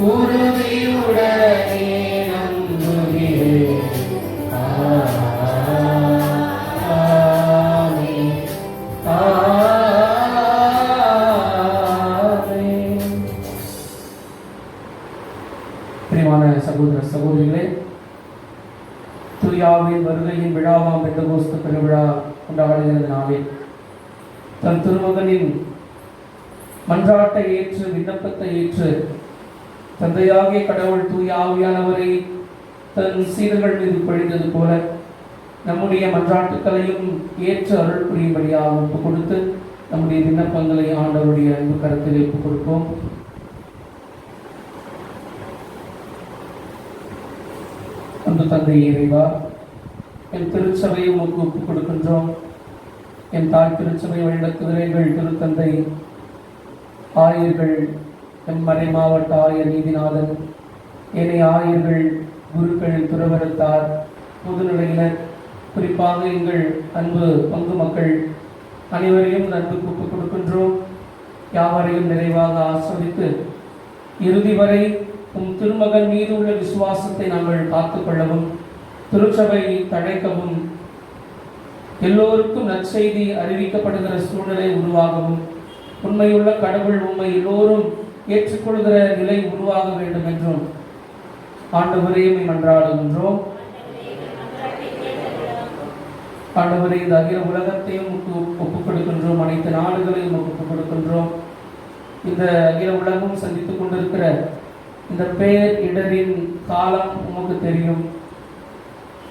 உறுதியுடனே நம்புகிறேன். பிரியமான சகோதர சகோதரிகளே, தூயாவின் வருகையின் விழாவாம் பெந்தகோஸ்து பெருவிழா கொண்டாடுகிறது நாளில் தன் திருமகனின் மன்றாட்டை ஏற்று விண்ணப்பத்தை ஏற்று தந்தையாகிய கடவுள் தூய ஆவியானவரை தன் சீடர்கள் மீது பொழிந்தது போல நம்முடைய மன்றாட்டுக்களையும் ஏற்று அருள் புரியும்படியாக ஒப்புக் கொடுத்து நம்முடைய விண்ணப்பங்களை ஆண்டவருடைய அன்பு கரத்தில் ஒப்புக் கொடுப்போம். அன்பு தந்தை இறைவா, என் திருச்சபையை உமக்கு ஒப்புக் கொடுக்கின்றோம். என் தாய் திருச்சபை வழிநடத்துகிற எங்கள் திருத்தந்தை ஆயர்கள், எம் மறை மாவட்ட ஆயர் நீதிநாதன், ஏனைய ஆயர்கள், குருக்கள், துறவரத்தார், பொதுநிலையினர், குறிப்பாக எங்கள் அன்பு பங்கு மக்கள் அனைவரையும் அன்புக்கு ஒப்புக் கொடுக்கின்றோம். யாவரையும் நிறைவாக ஆஸ்வதித்து இறுதி வரை உம் திருமகன் மீது உள்ள விசுவாசத்தை நாங்கள் காத்துக்கொள்ளவும், திருச்சபை தழைக்கவும், எல்லோருக்கும் நற்செய்தி அறிவிக்கப்படுகிற சூழ்நிலை உருவாகவும், உண்மையுள்ள கடவுள் உண்மை எல்லோரும் ஏற்றுக்கொள்கிற நிலை உருவாக வேண்டும் என்றும் ஆண்டவரையும் மன்றாடுகின்றோம். ஆண்டவரை இந்த அகில உலகத்தையும் ஒப்புக் கொடுக்கின்றோம், அனைத்து நாடுகளையும் ஒப்புக் கொடுக்கின்றோம். இந்த அகில உலகம் சந்தித்துக் கொண்டிருக்கிற இந்த பேர் இடரின் காலம் உமக்கு தெரியும்.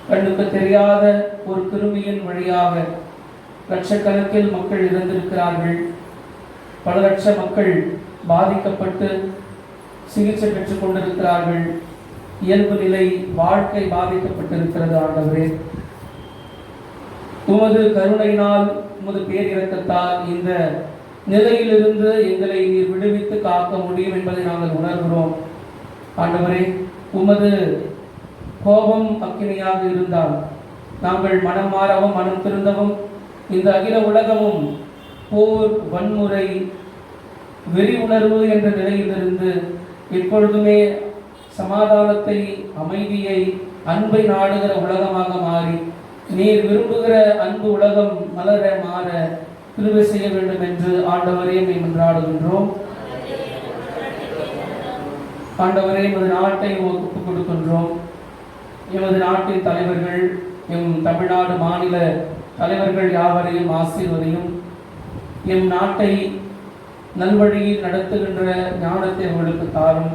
கண்ணுக்கு தெரியாத ஒரு கிருமியின் வழியாக லட்சக்கணக்கில் மக்கள் இறந்திருக்கிறார்கள். பல லட்ச மக்கள் பாதிக்கப்பட்டு சிகிச்சை பெற்றுக் கொண்டிருக்கிறார்கள். இயல்பு நிலை வாழ்க்கை பாதிக்கப்பட்டிருக்கிறது. ஆண்டவரே, உமது கருணையினால், உமது பேரிரக்கத்தால் இந்த நிலையிலிருந்து எங்களை நீர் விடுவித்து காக்க முடியும் என்பதை நாங்கள் உணர்கிறோம். ஆண்டவரே, உமது கோபம் அக்கினியாக இருந்தால் நாங்கள் மனம் மாறவும் மனம் திருந்தவும் இந்த அகில உலகமும் போர், வன்முறை, வெறி உணர்வு என்ற நிலையிலிருந்து எப்பொழுதுமே சமாதானத்தை, அமைதியை, அன்பை நாடுகிற உலகமாக மாறி நீர் விரும்புகிற அன்பு உலகம் மலர மாற கிருபை செய்ய வேண்டும் என்று ஆண்டவரே மன்றாடுகின்றோம். ஆண்டவரே, எமது நாட்டை ஒப்புக் கொடுக்கின்றோம். எமது நாட்டின் தலைவர்கள், எம் தமிழ்நாடு மாநில தலைவர்கள் யாவரையும் ஆசீர்வதியும். எம் நாட்டை நல்வழியில் நடத்துகின்ற ஞானத்தை அவர்களுக்கு தாரும்.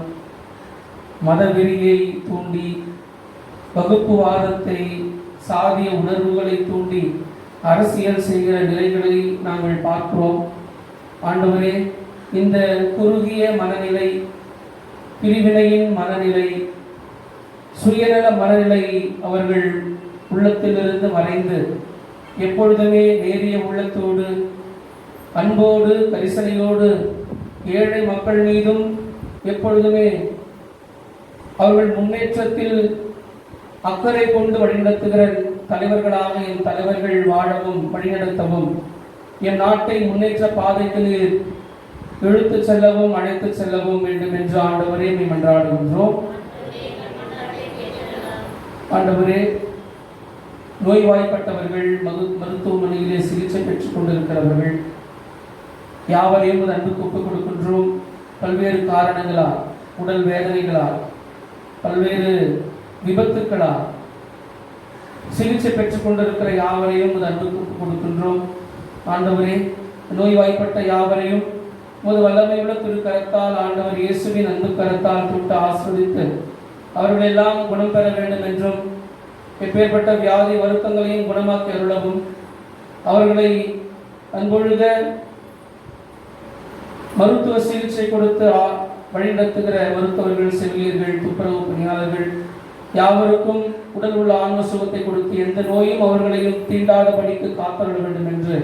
மதவெறியை தூண்டி, வகுப்புவாதத்தை, சாதிய உணர்வுகளை தூண்டி அரசியல் செய்கிற நிலைகளை நாங்கள் பார்க்கிறோம். ஆண்டவரே, இந்த குறுகிய மனநிலை, பிரிவினையின் மனநிலை, சுயநல மனநிலை அவர்கள் உள்ளத்திலிருந்து மறைந்து எப்பொழுதுமே நேரிய உள்ளத்தோடு, அன்போடு, கரிசனையோடு ஏழை மக்கள் மீதும் எப்பொழுதுமே அவர்கள் முன்னேற்றத்தில் அக்கறை கொண்டு வழிநடத்துகிற தலைவர்களாக என் தலைவர்கள் வாழவும் வழிநடத்தவும், என் நாட்டை முன்னேற்ற பாதைக்கு இழுத்து செல்லவும் அழைத்து செல்லவும் வேண்டும் என்று ஆண்டவரே மன்றாடுகின்றோம். ஆண்டவரே, நோய்வாய்ப்பட்டவர்கள், மருத்துவமனையிலே சிகிச்சை பெற்றுக் கொண்டிருக்கிறவர்கள் யாவரையும் அன்புக்கு ஒப்புக் கொடுக்கின்றோம். பல்வேறு காரணங்களால், உடல் வேதனைகளால், பல்வேறு விபத்துக்களால் சிகிச்சை பெற்றுக் கொண்டிருக்கிற யாவரையும் அன்புக்கு ஒப்புக் கொடுக்கின்றோம். ஆண்டவரே, நோய்வாய்ப்பட்ட யாவரையும் வல்லமையுள்ள திருக்கரத்தால், ஆண்டவர் இயேசுவின் அன்பு கரத்தால் தொட்டு ஆஸ்வதித்து அவர்கள் எல்லாம் குணம் பெற வேண்டும் என்றும், எப்பேற்பட்ட வியாதி வருத்தங்களையும் குணமாக்கி அருளவும், அவர்களை அன்பொழுக மருத்துவ சிகிச்சை கொடுத்து வழிநடத்துகிற மருத்துவர்கள், செவிலியர்கள், துப்புரவு பணியாளர்கள் யாவருக்கும் உடல் உள்ள ஆன்ம சுகத்தை கொடுத்து எந்த நோயும் அவர்களையும் தீண்டாதபடிக்கு காத்தருள வேண்டும் என்று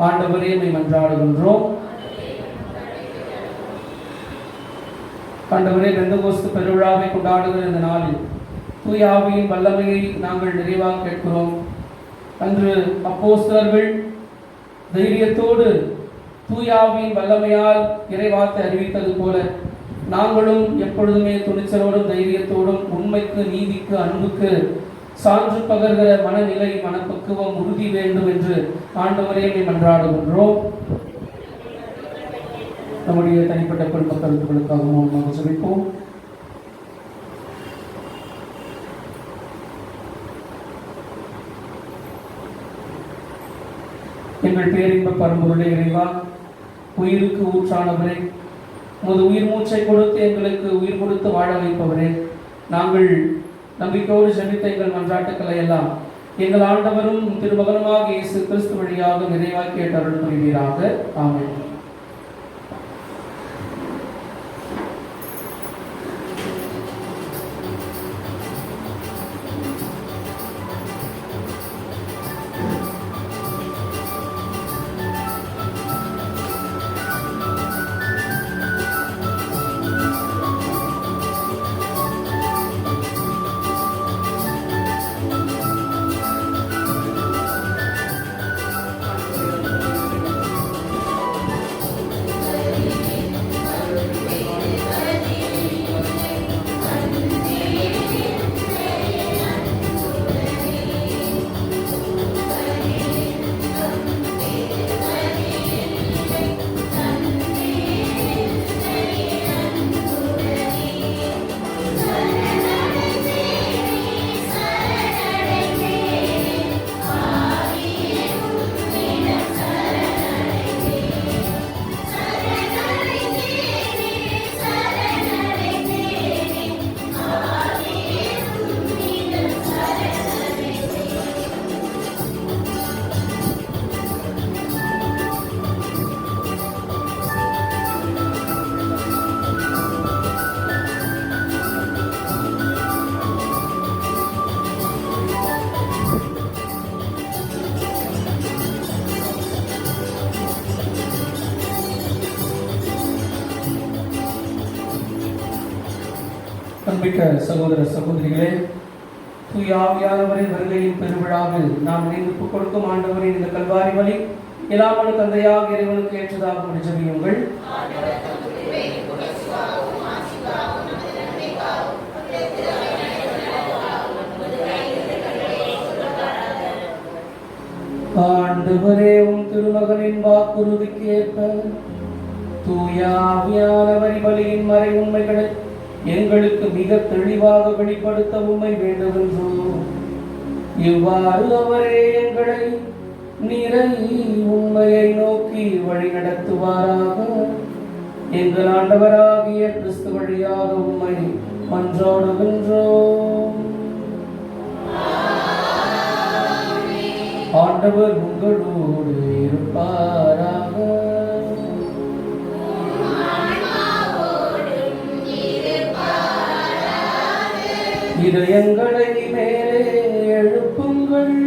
ஆண்டவரே மன்றாடுகின்றோம். ஆண்டவரே, பெந்தகோஸ்து பெருவிழாவை கொண்டாடுகிற இந்த நாளில் தூய ஆவியின் வல்லமையை நாங்கள் நிறைவாக கேட்கிறோம். அன்று அப்போஸ்தலர்கள் தைரியத்தோடு தூய ஆவியின் வல்லமையால் இறைவார்த்தை அறிவித்தது போல நாங்களும் எப்பொழுதுமே துணிச்சலோடும் தைரியத்தோடும் உண்மைக்கு, நீதிக்கு, அன்புக்கு சான்று பகர்கிற மனநிலை, மனப்பக்குவம் உறுதி வேண்டும் என்று ஆண்டவரே மன்றாடுகின்றோம். நம்முடைய தனிப்பட்ட குடும்பங்களுக்காகவும் நாம் ஜெபிப்போம். எங்கள் பேரின்ப பரம்பொருளே இறைவா, உயிருக்கு ஊற்றானவரே, உமது உயிர் மூச்சை கொடுத்து எங்களுக்கு உயிர் கொடுத்து வாழ வைப்பவரே, நாங்கள் நம்பிக்கையோடு ஜெபித்த எங்கள் மன்றாட்டுக்களை எல்லாம் எங்கள் ஆண்டவரும் திருமகனுமாக இயேசு கிறிஸ்து வழியாக நிறைவாக்கி கேட்டு அருள் புரிவீராக. ஆமென். அன்பிக்க சகோதர சகோதரிகளே, தூய ஆவியானவரின் வருகையின் பெருவிழாவில் நாம் இணைந்து கொடுக்கும் ஆண்டவரின் இந்த கல்வாரி வழி எல்லாமல்ல தந்தையாக இறைவனுக்கு ஏற்றதாக ஜெபியுங்கள். ஆண்டவரே, உம் திருமகனின் வாக்குறுதிக்கு ஏற்ப தூய ஆவியானவர் பலியின் மறை உண்மைகளை எங்களுக்கு மிக தெளிவாக வெளிப்படுத்த உம்மை வேண்டுகின்றோம். இவ்வாறு அவரே எங்களை நிறை உண்மையை நோக்கி வழி நடத்துவாராக. எங்கள் ஆண்டவராகிய கிறிஸ்து வழியாக உம்மை மன்றாடுகின்றோம். ஆண்டவர் உங்களோடு இருப்பாராக. இதயங்களை மேலே எழுப்புங்கள்.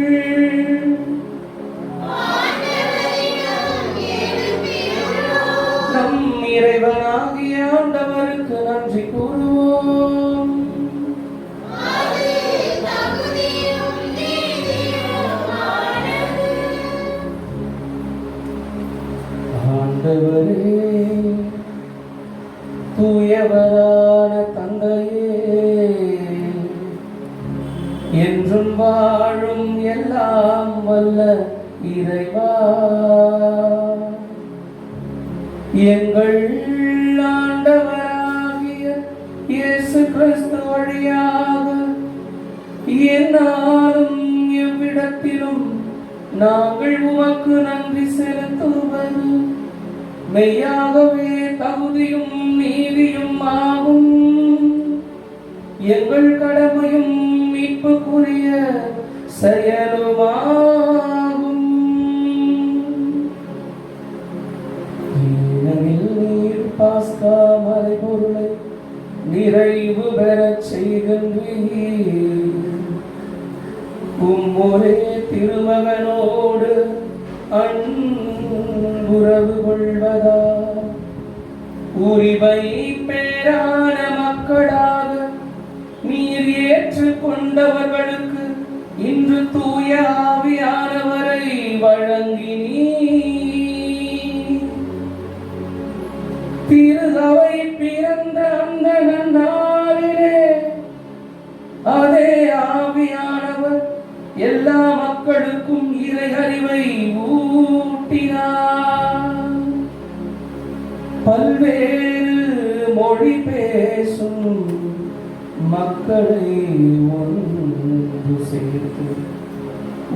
நம் இறைவனாகிய ஆண்டவருக்கு நன்றி கூறுவோம். ஆண்டவரே, தூயவரான தந்தையே, என்றும் வாழும் எல்லாம் வல்ல இறைவா, எங்கள் ஆண்டவராகிய இயேசு கிறிஸ்து வழியாக என்னாலும் எவ்விடத்திலும் நாங்கள் உமக்கு நன்றி செலுத்துவது மெய்யாகவே தகுதியும் நீதியும் ஆகும். எங்கள் கடமையும் மீட்புக்குரிய செயலுமாகும். ஏனெனில் நீர் பாஸ்கா மறைபொருளை நிறைவு பெறச் செய்கின்றீர். ஒரே திருமகனோடு அன்புறவு கொள்வதா உரிமை பேரான மக்களாக நீர் ஏற்றுக்கொண்டவர்களுக்கு இன்று தூய ஆவியானவரை வழங்கினீர். திருதவை பிறந்த அந்த நன்னாளிலே அதே ஆவியானவர் எல்லா மக்களுக்கும் இறை அறிவை ஊட்டினார். பல்வேறு மொழி பேசும் மக்களை ஒன்று சேர்த்து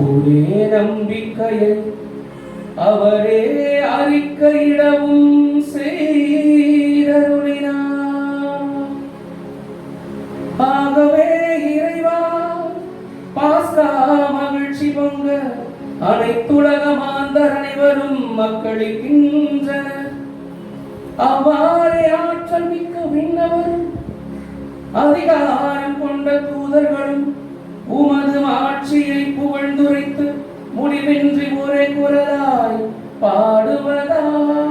ஒரே நம்பிக்கையை அவரே அறிக்கையிடவும் செய்தருளினார். ஆகவே இறைவா, பாஸ்கா மகிழ்ச்சி பொங்க அனைத்துலக மாந்தர் அனைவரும் மக்களிக்கின்றனர். அவ்வாறே ஆற்றல் மிக்க விண்ணவரும் அதிகாரம் கொண்ட தூதர்களும் உமது ஆட்சியை புகழ்ந்துரைத்து முடிவின்றி ஒரே குரலாய் பாடுவதாவது.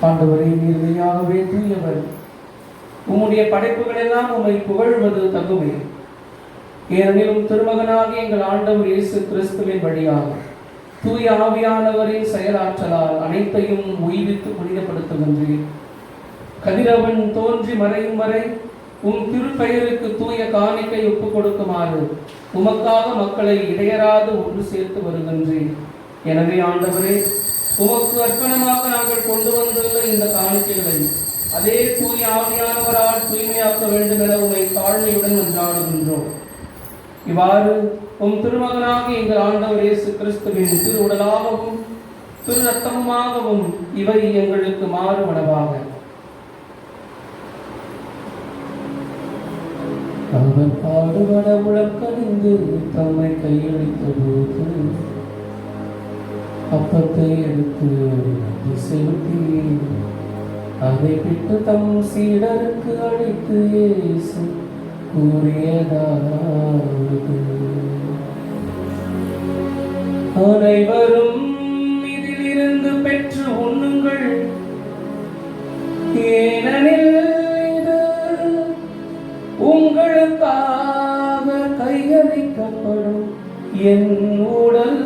ஆண்டவரே, நீர் மெய்யாகவே தூயவர். உம்முடைய படைப்புகள் எல்லாம் உம்மை புகழ்வது தகுமே. ஏனெனிலும் திருமகனாகி எங்கள் ஆண்டவர் இயேசு கிறிஸ்துவின் வழியாக தூய ஆவியானவரின் செயலாற்றலால் அனைத்தையும் உய்வித்து புனிதப்படுத்துகின்றீர். கதிரவன் தோன்றி மறையும் வரை உம் திருப்பெயருக்கு தூய காணிக்கை ஒப்புக் கொடுக்குமாறு உமக்காக மக்களை இடையராது ஒன்று சேர்த்து வருகின்றேன். எனவே ஆண்டவரே, உமக்கு அர்ப்பணமாக நாங்கள் கொண்டு வந்துள்ள இந்த காணிக்கைகளை அதே தூய ஆவியானவரால் தூய்மையாக்க வேண்டும் என உம்மை தாழ்மையுடன் மன்றாடுகின்றோம். இவ்வாறு உம் திருமகனாக எங்கள் ஆண்டவர் இயேசு கிறிஸ்துவின் திரு உடலாகவும் திரு ரத்தமுமாகவும் இவை எங்களுக்கு மாறுவனவாக. அவர் பாடுபட உளம் கணிந்து தம்மை கையளித்த போது அப்பத்தை எடுத்து நன்றி செலுத்தி அதை விட்டு தம் சீடருக்கு அளித்து இயேசு கூறியதாவது, அனைவரும் இதிலிருந்து பெற்று உண்ணுங்கள், ஏனெனில் இது உங்களுக்காக கையளிக்கப்படும் என் உடல்.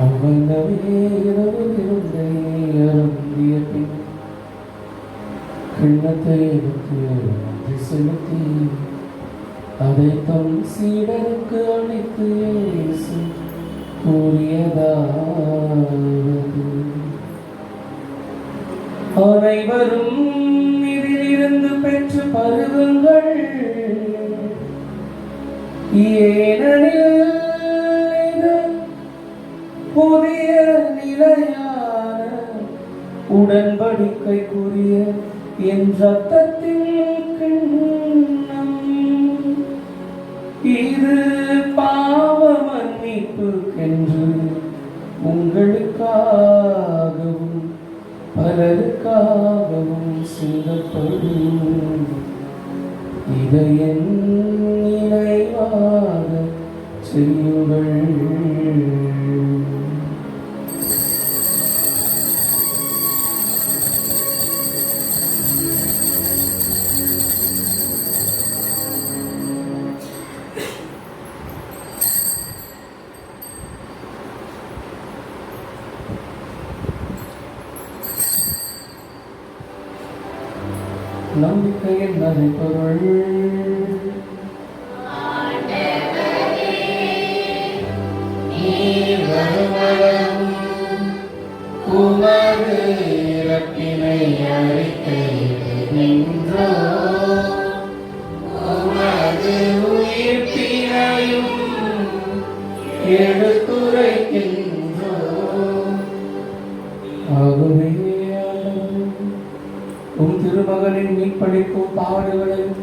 அவ்வளவே இரவு இருந்தை அருந்திய பின் கிண்ணத்தை எடுத்து நன்றி செலுத்தி அதை தம் சீடருக்கு அளித்து இயேசு கூறியதாவது, அனைவரும் இதிலிருந்து பெற்று பருகுங்கள், ஏனெனில் இது புதிய நிலையான உடன்படிக்கைக்குரிய என் இரத்தத்தின் கிண்ணம். இது பாவ மன்னிப்புக்கென்று உங்களுக்காகவும் பலருக்காகவும் சிந்தப்படும். இதை என் நினைவாக செய்யுங்கள். நம்பிக்கையின் மறைபொருள், நீர் வருமளவும் உமது இறப்பினை அறிக்கையிடுகின்றோம், உமது உயிர்ப்பினையும் எடுத்துரைக்கின்றோம். ஆகவே உம் திருமகனின் மீட்பளிக்கும் பாடுகளையும்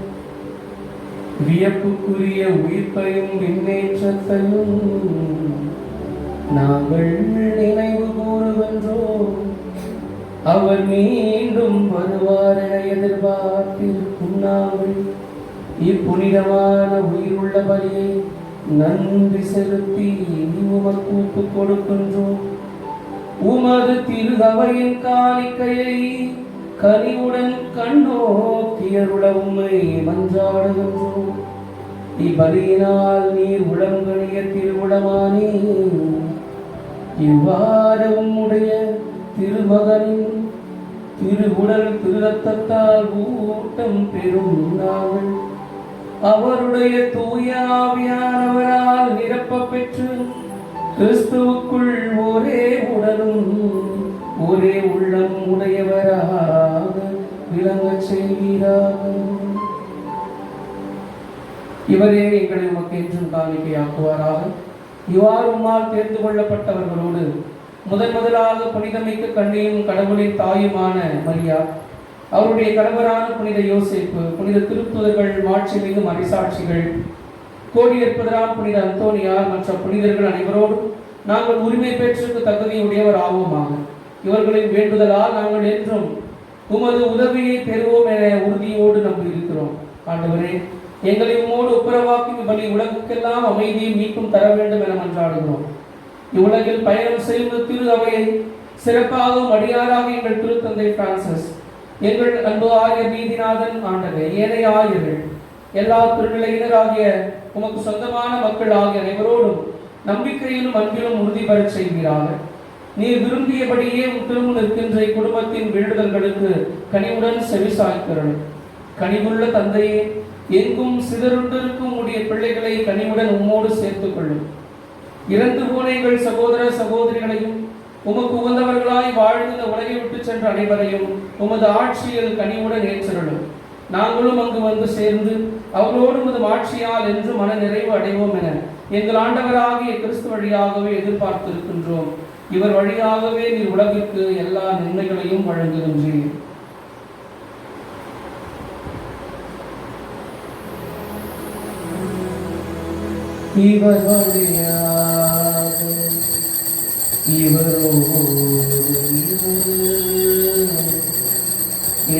வியப்புக்குரிய உயிர்ப்பையும் விண்ணேற்றத்தையும் நாங்கள் நினைவு கூறுகின்றோம். அவர் மீண்டும் வருவார் என எதிர்பார்த்திருக்கும் நாங்கள் இப்புனிதமான உயிருள்ள பலியை நன்றி செலுத்தி உமக்கு ஒப்புக் கொடுக்கின்றோம். உமது திரு அவையின் காணிக்கையை கனிவுடன் கண்ணோக்கியருள உம்மை மன்றாடுகின்றோம். இப்பலியினால் நீர் உளங்கணிய திருவுளமானே, இவ்வாறு உம்முடைய திருமகனின் திருவுடல் திருரத்தத்தால் ஊட்டம் பெறும் நாங்கள் அவருடைய தூய ஆவியானவரால் நிரப்ப பெற்று கிறிஸ்துவுக்குள் ஒரே உடலும் ஒரே உள்ளம் உடையவராக விளங்கச் செய்வீராக. இவரே எங்களை உமக்கு என்றும் காணிக்கையாக்குவாராக. இவ்வாறு உம்மால் தேர்ந்து கொள்ளப்பட்டவர்களோடு முதலாக புனிதமிக்க கண்ணியும் கடவுளின் தாயுமான மரியா, அவருடைய கணவரான புனித யோசேப்பு, புனித திருத்துதர்கள், மாட்சிமிகு மறைசாட்சிகள், கோடியற்பதராம் புனித அந்தோனியார் மற்ற புனிதர்கள் அனைவரோடும் நாங்கள் உரிமை பெற்றுக்கு தகுதியுடையவர் ஆவோமாக. இவர்களின் வேண்டுதலால் நாங்கள் என்றும் உமது உதவியை பெறுவோம் என உறுதியோடு நம்பியிருக்கிறோம். ஆண்டவரே, எங்களை உம்மோடு ஒப்புரவாக்கும் பலி உலகுக்கெல்லாம் அமைதியும் மீட்டும் தர வேண்டும் என மன்றாடுகிறோம். இவ்வுலகில் பயணம் செய்யும் திரு அவையை சிறப்பாகவும் அடியாராக எங்கள் திருத்தந்தை பிரான்சிஸ், எங்கள் அன்பு ஆயர் நீதிநாதன் ஆண்டவர், ஏனைய ஆயர்கள், எல்லா திருநிலையினராகிய உமக்கு சொந்தமான மக்கள் ஆகிய அனைவரோடும் நம்பிக்கையிலும் அன்பிலும் உறுதி பெறச் செய்வீராக. நீர் விரும்பியபடியே திரும்ப நிற்கின்ற குடும்பத்தின் வேண்டுதல்களுக்கு கனிவுடன் செவிசாய்க்கிறோம். கனிவுள்ள தந்தையே, எங்கும் சிதறுண்டிருக்கும் உடைய பிள்ளைகளை கனிவுடன் உம்மோடு சேர்த்துக் கொள்ளும். இறந்து போன எங்கள் சகோதர சகோதரிகளையும் உமக்கு உகந்தவர்களாய் வாழ்ந்து இந்த உலகை விட்டு சென்ற அனைவரையும் உமது ஆட்சியில் கனிவுடன் ஏற்றருளும். நாங்களும் அங்கு வந்து சேர்ந்து அவர்களோடு உமது ஆட்சியால் என்று மன நிறைவு அடைவோம் என எங்கள் ஆண்டவராகிய கிறிஸ்து வழியாகவே எதிர்பார்த்திருக்கின்றோம். இவர் வழியாகவே நீர் உலகிற்கு எல்லா நன்மைகளையும் வழங்குகின்றீர். இவர் வழியாக இவரோடு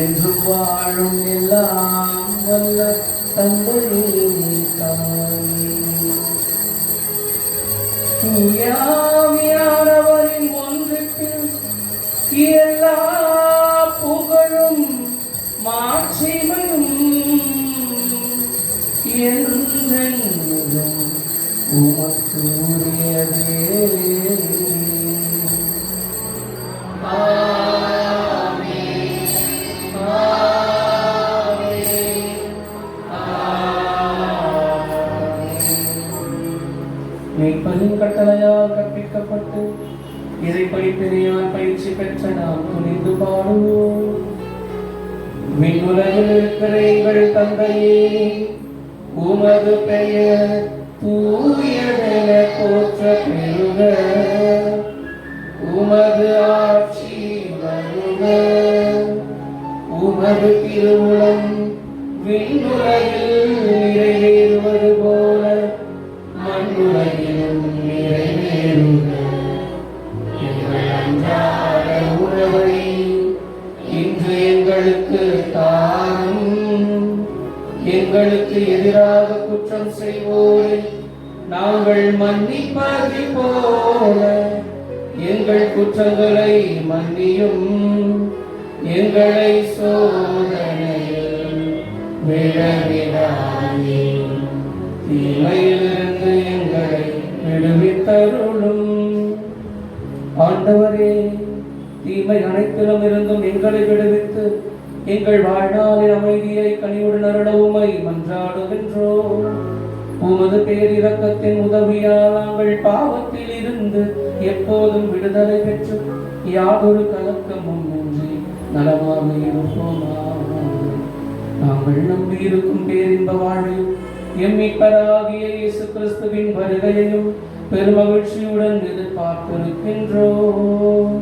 என்று வாழும் எல்லாம் வல்ல தந்தையே தாயே, தூயாவியானவரின் ஒன்றுக்கு எல்லா புகழும் மாட்சிமையும் என்றென்றும் உமக்கு உரியதே. மீட்பரின் கட்டளையால் கற்பிக்கப்பட்டு இதை படிப்பினையால் பயிற்சி பெற்ற நாம் துணிந்து பாடுவோம். விண்ணுலகில் இருக்கிற எங்கள் தந்தையே, உமது பெயர் தூயதென போற்ற பெறுக. உமது ஆட்சி வருக. உமது திருவுளம் விண்ணுலகில் நிறைவேறுவது போல மண்ணுலகிலும் நிறைவேறுக. எங்கள் அன்றாட உணவை இன்று எங்களுக்கு தாரும். எங்களுக்கு எதிராக குற்றம் செய்வோரை நாங்கள் மன்னிப்பது போல எங்கள் குற்றங்களை மன்னியும். எங்களை சோதனையில் விழவிடாதேயும், தீமையிலிருந்து எங்களை விடுவித்தருளும். ஆண்டவரே, தீமை அனைத்திலும் இருந்தும் எங்களை விடுவித்து எங்கள் வாழ்நாளின் அமைதியை கனிவுடன் அருள உம்மை மன்றாடுகின்றோம். உமது பேரிரக்கத்தின் உதவியால் நாங்கள் பாவத்தில் இருந்து எப்போதும் விடுதலை பெற்று யாதொரு கலக்கமும் இன்றி நலமாக இருப்போமாக. நாங்கள் நம்பியிருக்கும் பேரின்ப வாழ்வையும் எம்மிப்பராகிய இயேசு கிறிஸ்துவின் வருகையையும் பெருமகிழ்ச்சியுடன் எதிர்பார்த்திருக்கின்றோம்.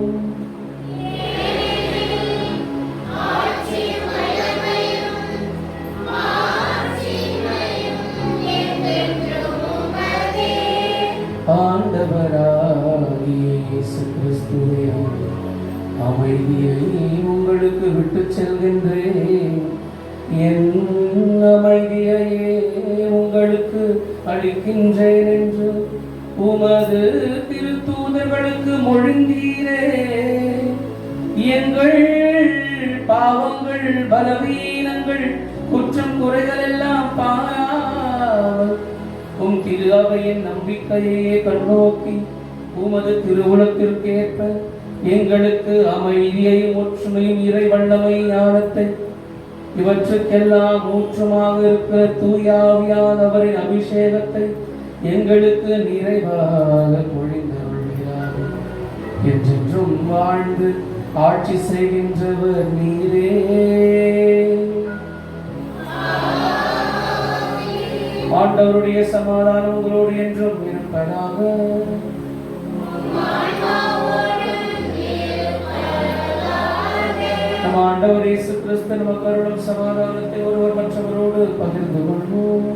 ஆண்டவராகிய இயேசு கிறிஸ்துவே, அமைதியை உங்களுக்கு விட்டு செல்கின்றேன். என் அமைதியையே உங்களுக்கு அளிக்கின்றேன் என்று உமது திருத்தூதர்களுக்கு மொழிந்தீரே. எங்கள் பாவங்கள், பலவீனங்கள், குற்றம் குறைகள் எல்லாம் பாராமல் உம் திரு அவையின் நம்பிக்கையே கண்ணோக்கி உமது திருவுளத்திற்கேற்ப எங்களுக்கு அமைதியையும் ஒற்றுமையும் இறை வல்லமை ஞானத்தை இவற்றுக்கெல்லாம் ஊற்றமாக இருக்கிற தூயாவியானவரின் அபிஷேகத்தை எங்களுக்கு நிறைவாக பொழிந்தருள்கிறார். என்றென்றும் வாழ்ந்து ஆட்சி செய்கின்றவர் நீரே. ஆண்டவருடைய சமாதானம் உங்களோடு என்றும் இருப்பதாக. நம் ஆண்டவர் இயேசு கிறிஸ்து நமக்கு அருளும் சமாதானத்தை ஒருவர் மற்றவரோடு பகிர்ந்து கொள்வோம்.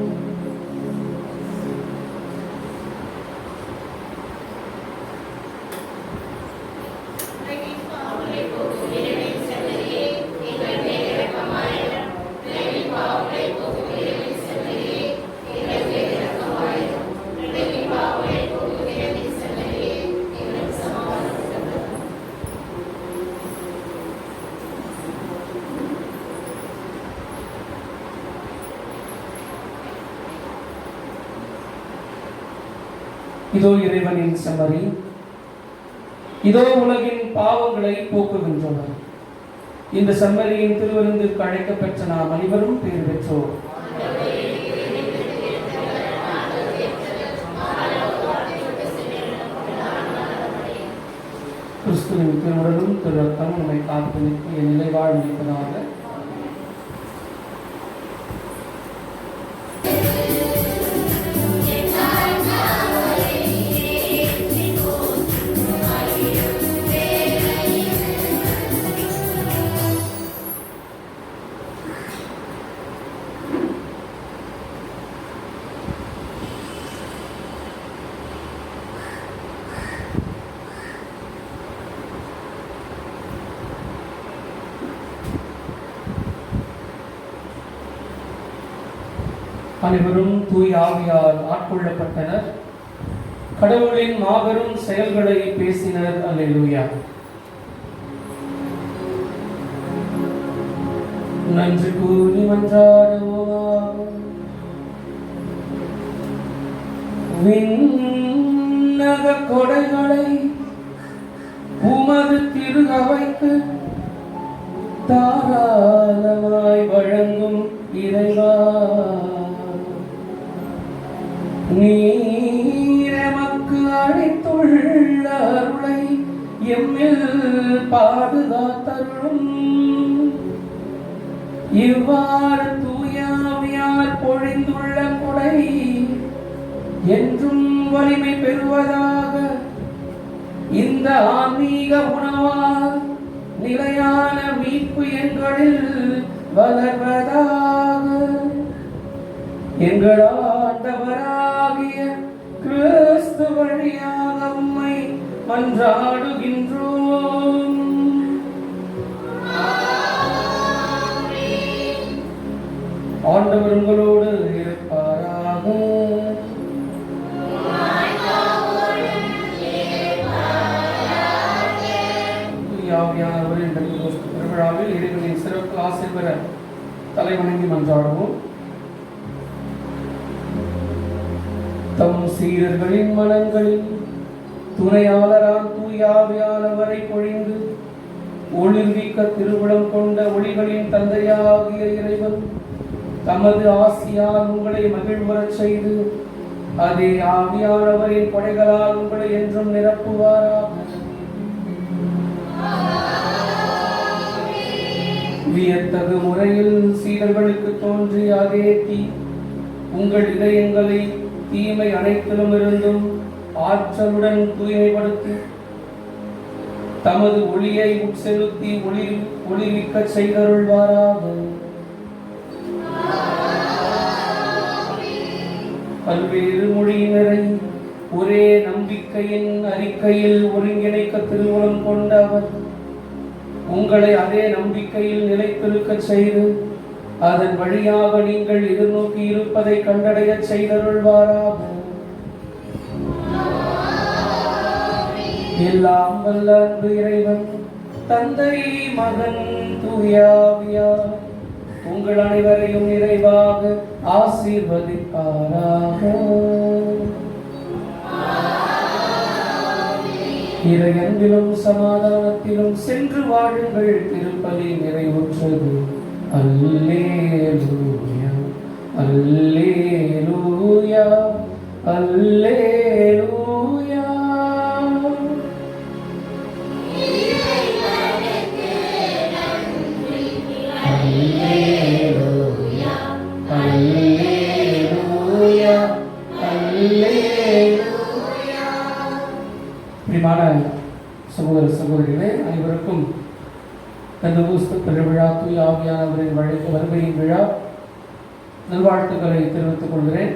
இதோ இறைவனின் செம்மறி, இதோ உலகின் பாவங்களை போக்குகின்றனர். இந்த செம்மறியின் திருவிருந்துக்கு அழைக்கப்பெற்ற நாம் அனைவரும் பேர் பெற்றோர். கிறிஸ்துவின் திருவுடலும் திரு ரத்தமும் நம்மை காத்து நிற்கிய நிலைவாழ் நிற்பதாக. அனைவரும் தூய் ஆவியால் ஆட்கொள்ளப்பட்டனர். கடவுளின் மாபெரும் செயல்களை பேசினர். அல்லேலூயா. நன்றி கூறி மன்றாடுவோம். விண்ணக கொடைகளை உமது திரு அவைக்கு தாராளமாய் வழங்கும் இறைவா, நீரமக்கு அளித்துள்ள அருளை எம்மில் பாதுகாத்தருளும். இவ்வாறு தூயாவியார் பொழிந்துள்ள கொடை என்றும் வலிமை பெறுவதாக. இந்த ஆன்மீக உணவால் நிலையான மீட்பு எங்களில் வளர்வதாக. எங்கள் ஆண்டவராகிய கிறிஸ்து வழியாக உம்மை மன்றாடுகின்றோம். ஆண்டவர் உங்களோடு இருப்பாராக. திருவிழாவில் இறைவனின் சிறப்பு ஆசை பெற தலைவணங்கி மன்றாடுவோம். தம் சீரர்களின் மனங்களில் துணையாளரால் தூயாவியானவரை பொழிந்து ஒளிர்விக்க திருவுளம் கொண்ட ஒளிகளின் தந்தையாகிய இறைவன் தமது ஆசியால் உங்களை மகிழ்வுறச் செய்து அதே ஆவியானவரின் கொடைகளால் உங்களை என்றும் நிரப்புவாராக. வியத்தகு முறையில் சீடர்களுக்கு தோன்றிய அதே தீ உங்கள் இதயங்களை தீமை அனைத்திலும் இருந்தும் ஆற்றலுடன் தூய்மைப்படுத்தி தமது ஒளியை உட்செலுத்தி ஒளிவிக்க செய்தருள்வாராக. பல்வேறு மொழியினரை ஒரே நம்பிக்கையின் அறிக்கையில் ஒருங்கிணைக்க திருவுளம் கொண்ட அவர் உங்களை அதே நம்பிக்கையில் நிலைத்திருக்க செய்து அதன் வழியாக நீங்கள் எதிர்நோக்கி இருப்பதை கண்டடைய செய்தருள்வாராக. எல்லாம் வல்ல அன்பு இறைவன் தந்தை மகன் தூயாவியார் உங்கள் அனைவரையும் நிறைவாக ஆசீர்வதிப்பாராக. இறை அன்பிலும் சமாதானத்திலும் சென்று வாழுங்கள். திருப்பலி நிறைவுற்றது. அல்லேலூயா, அல்லேலூயா, அல்லேலூயா. அல்லேலூயா, அல்லேலூயா, அல்லேலூயா. பிரியமான சகோதர சகோதரிகளே, அனைவருக்கும் பெந்தகோஸ்து பெருவிழா தூய ஆவியானவரின் வருகையின் விழா நல்வாழ்த்துக்களை தெரிவித்துக் கொள்கிறேன்.